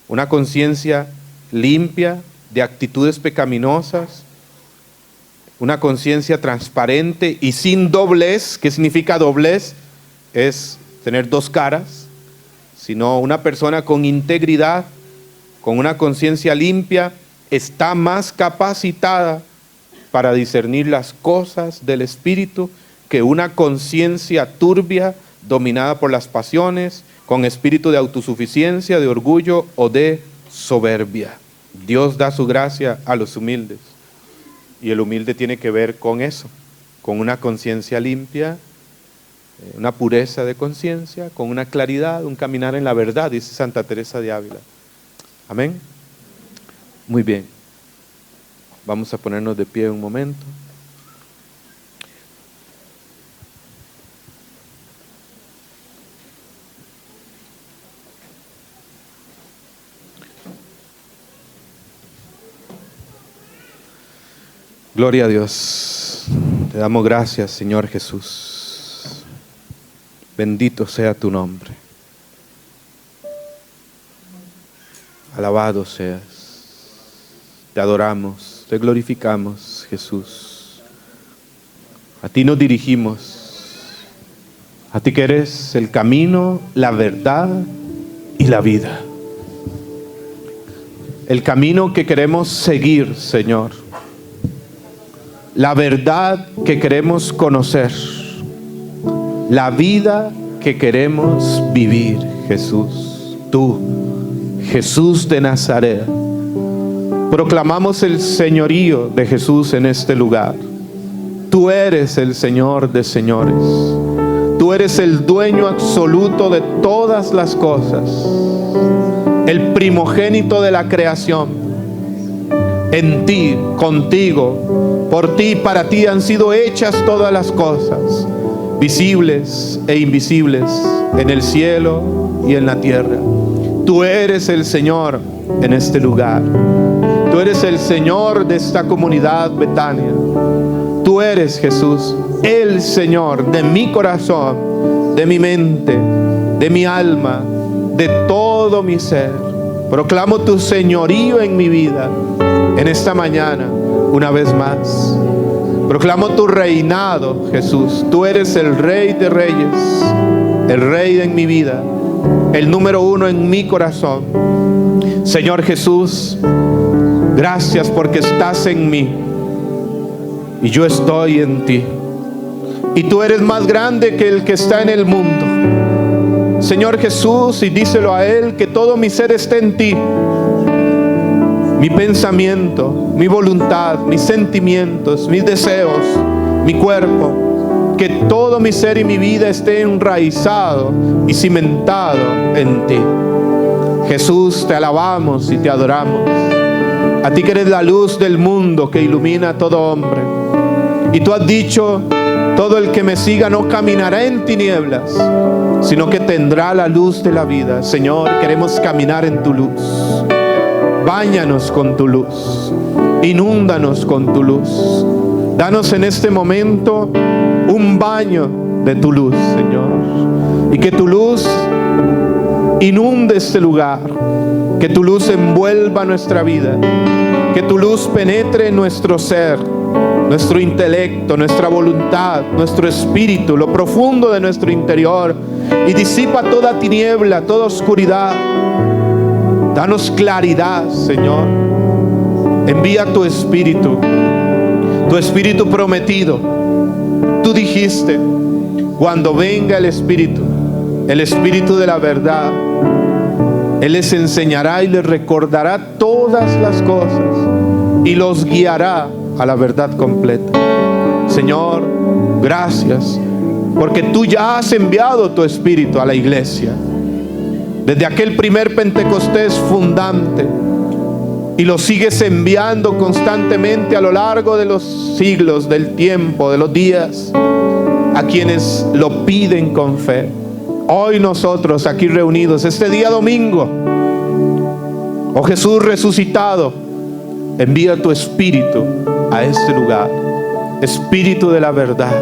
una conciencia limpia de actitudes pecaminosas, una conciencia transparente y sin doblez. ¿Qué significa doblez? Es tener 2 caras, sino una persona con integridad, con una conciencia limpia, está más capacitada para discernir las cosas del Espíritu que una conciencia turbia, dominada por las pasiones, con espíritu de autosuficiencia, de orgullo o de soberbia. Dios da su gracia a los humildes, y el humilde tiene que ver con eso, con una conciencia limpia, una pureza de conciencia, con una claridad, un caminar en la verdad, dice Santa Teresa de Ávila. Amén. Muy bien. Vamos a ponernos de pie un momento. Gloria a Dios. Te damos gracias, Señor Jesús. Bendito sea tu nombre. Alabado seas. Te adoramos, te glorificamos, Jesús. A ti nos dirigimos. A ti que eres el camino, la verdad y la vida. El camino que queremos seguir, Señor. La verdad que queremos conocer. La vida que queremos vivir, Jesús. Tú, Jesús de Nazaret. Proclamamos el señorío de Jesús en este lugar. Tú eres el Señor de señores. Tú eres el dueño absoluto de todas las cosas. El primogénito de la creación. En ti, contigo, por ti y para ti han sido hechas todas las cosas, visibles e invisibles, en el cielo y en la tierra. Tú eres el Señor en este lugar. Tú eres el Señor de esta comunidad Betania. Tú eres, Jesús, el Señor de mi corazón, de mi mente, de mi alma, de todo mi ser. Proclamo tu señorío en mi vida en esta mañana, una vez más. Proclamo tu reinado, Jesús. Tú eres el Rey de Reyes, el Rey en mi vida, el número uno en mi corazón. Señor Jesús, gracias porque estás en mí y yo estoy en ti. Y tú eres más grande que el que está en el mundo. Señor Jesús, y díselo a Él, que todo mi ser esté en ti. Mi pensamiento, mi voluntad, mis sentimientos, mis deseos, mi cuerpo, que todo mi ser y mi vida esté enraizado y cimentado en ti. Jesús, te alabamos y te adoramos. A ti que eres la luz del mundo que ilumina a todo hombre. Y tú has dicho, todo el que me siga no caminará en tinieblas, sino que tendrá la luz de la vida. Señor, queremos caminar en tu luz. Báñanos con tu luz. Inúndanos con tu luz. Danos en este momento un baño de tu luz, Señor. Y que tu luz inunde este lugar. Que tu luz envuelva nuestra vida. Que tu luz penetre en nuestro ser, nuestro intelecto, nuestra voluntad, nuestro espíritu, lo profundo de nuestro interior, y disipa toda tiniebla, toda oscuridad. Danos claridad, Señor. Envía tu espíritu prometido. Tú dijiste, cuando venga el espíritu de la verdad, Él les enseñará y les recordará todas las cosas y los guiará a la verdad completa. Señor, gracias, porque tú ya has enviado tu espíritu a la iglesia. Desde aquel primer Pentecostés fundante, y lo sigues enviando constantemente a lo largo de los siglos, del tiempo, de los días, a quienes lo piden con fe. Hoy nosotros aquí reunidos, este día domingo, oh Jesús resucitado, envía tu espíritu a este lugar, espíritu de la verdad,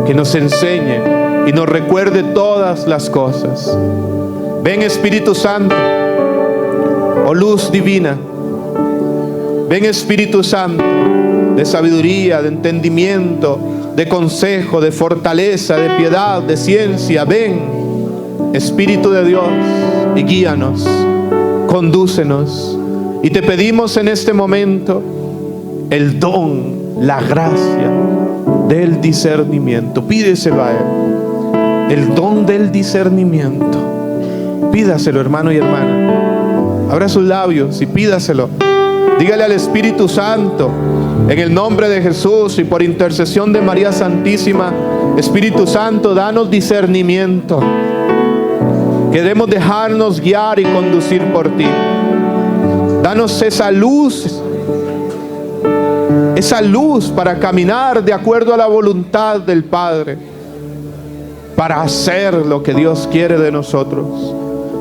que nos enseñe y nos recuerde todas las cosas. Ven, Espíritu Santo, oh luz divina. Ven, Espíritu Santo, de sabiduría, de entendimiento, de consejo, de fortaleza, de piedad, de ciencia. Ven, Espíritu de Dios, y guíanos, condúcenos. Y te pedimos en este momento el don, la gracia del discernimiento. Pídeselo a Él, el don del discernimiento. Pídaselo, hermano y hermana. Abra sus labios y pídaselo. Dígale al Espíritu Santo, en el nombre de Jesús y por intercesión de María Santísima: Espíritu Santo, danos discernimiento. Queremos dejarnos guiar y conducir por ti. Danos esa luz para caminar de acuerdo a la voluntad del Padre, para hacer lo que Dios quiere de nosotros.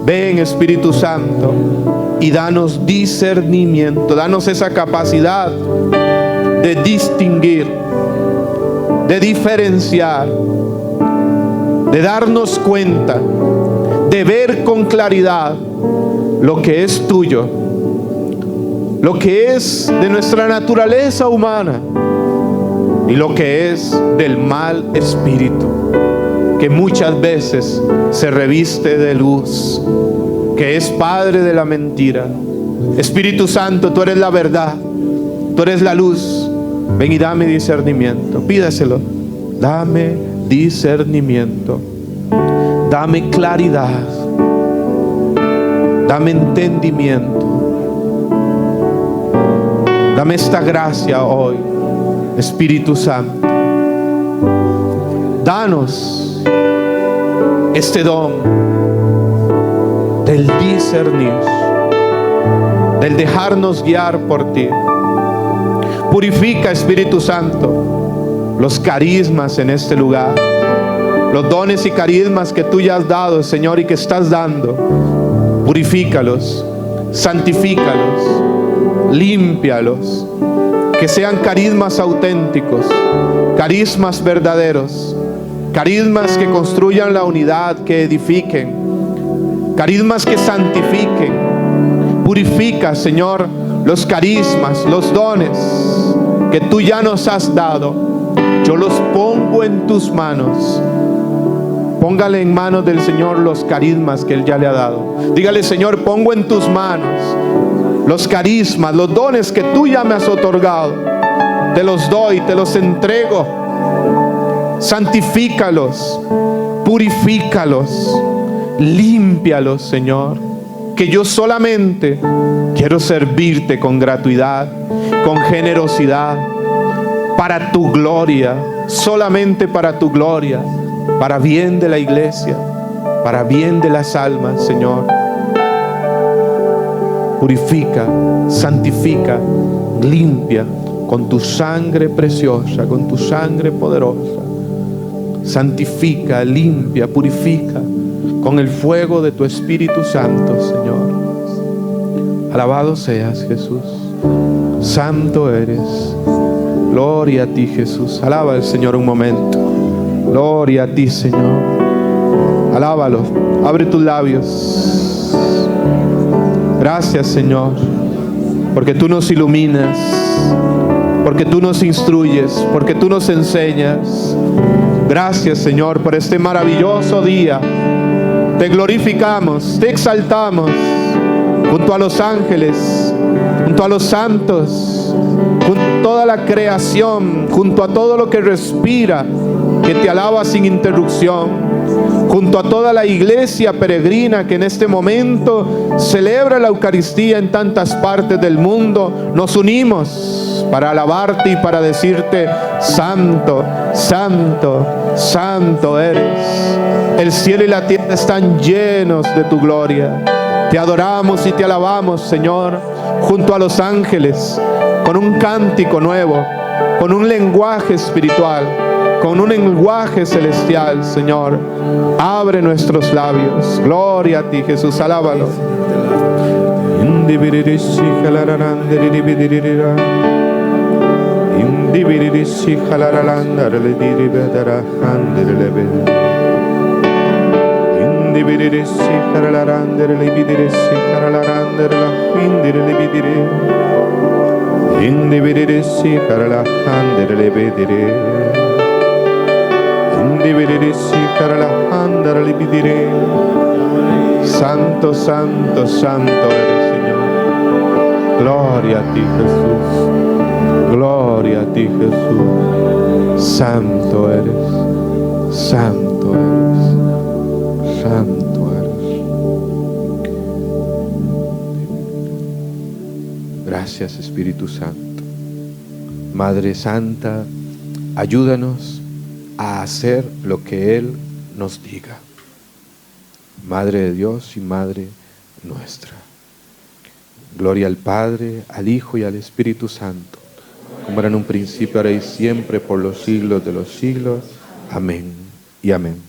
Ven, Espíritu Santo, y danos discernimiento, danos esa capacidad de distinguir, de diferenciar, de darnos cuenta, de ver con claridad lo que es tuyo, lo que es de nuestra naturaleza humana y lo que es del mal espíritu, que muchas veces se reviste de luz, que es padre de la mentira. Espíritu Santo, tú eres la verdad, tú eres la luz. Ven y dame discernimiento. Pídaselo. Dame discernimiento. Dame claridad. Dame entendimiento. Dame esta gracia hoy, Espíritu Santo. Danos este don del discernir, del dejarnos guiar por ti. Purifica, Espíritu Santo, los carismas en este lugar, los dones y carismas que tú ya has dado, Señor, y que estás dando. Purifícalos, santifícalos, límpialos, que sean carismas auténticos, carismas verdaderos, carismas que construyan la unidad, que edifiquen, carismas que santifiquen. Purifica, Señor, los carismas, los dones que tú ya nos has dado. Yo los pongo en tus manos. Póngale en manos del Señor los carismas que Él ya le ha dado. Dígale: Señor, pongo en tus manos los carismas, los dones que tú ya me has otorgado. Te los doy, te los entrego. Santifícalos, purifícalos, límpialos, Señor. Que yo solamente quiero servirte con gratuidad, con generosidad, para tu gloria, solamente para tu gloria, para bien de la iglesia, para bien de las almas, Señor. Purifica, santifica, limpia con tu sangre preciosa, con tu sangre poderosa. Santifica, limpia, purifica con el fuego de tu Espíritu Santo, Señor. Alabado seas, Jesús. Santo eres. Gloria a ti, Jesús. Alaba al Señor un momento. Gloria a ti, Señor. Alábalo. Abre tus labios. Gracias, Señor, porque tú nos iluminas, porque tú nos instruyes, porque tú nos enseñas. Gracias, Señor, por este maravilloso día. Te glorificamos, te exaltamos junto a los ángeles, junto a los santos, junto a toda la creación, junto a todo lo que respira, que te alaba sin interrupción, junto a toda la iglesia peregrina que en este momento celebra la Eucaristía en tantas partes del mundo. Nos unimos para alabarte y para decirte: Santo, Santo, Santo eres. El cielo y la tierra están llenos de tu gloria. Te adoramos y te alabamos, Señor, junto a los ángeles, con un cántico nuevo, con un lenguaje espiritual, con un lenguaje celestial, Señor. Abre nuestros labios. Gloria a ti, Jesús. Alábalo. Santo, santo, santo eres, Señor. Gloria a ti, Jesús. Gloria a ti, Jesús. Santo eres, santo eres, santo eres. Gracias, Espíritu Santo. Madre Santa, ayúdanos a hacer lo que Él nos diga. Madre de Dios y Madre nuestra. Gloria al Padre, al Hijo y al Espíritu Santo, como era en un principio, ahora y siempre, por los siglos de los siglos. Amén y amén.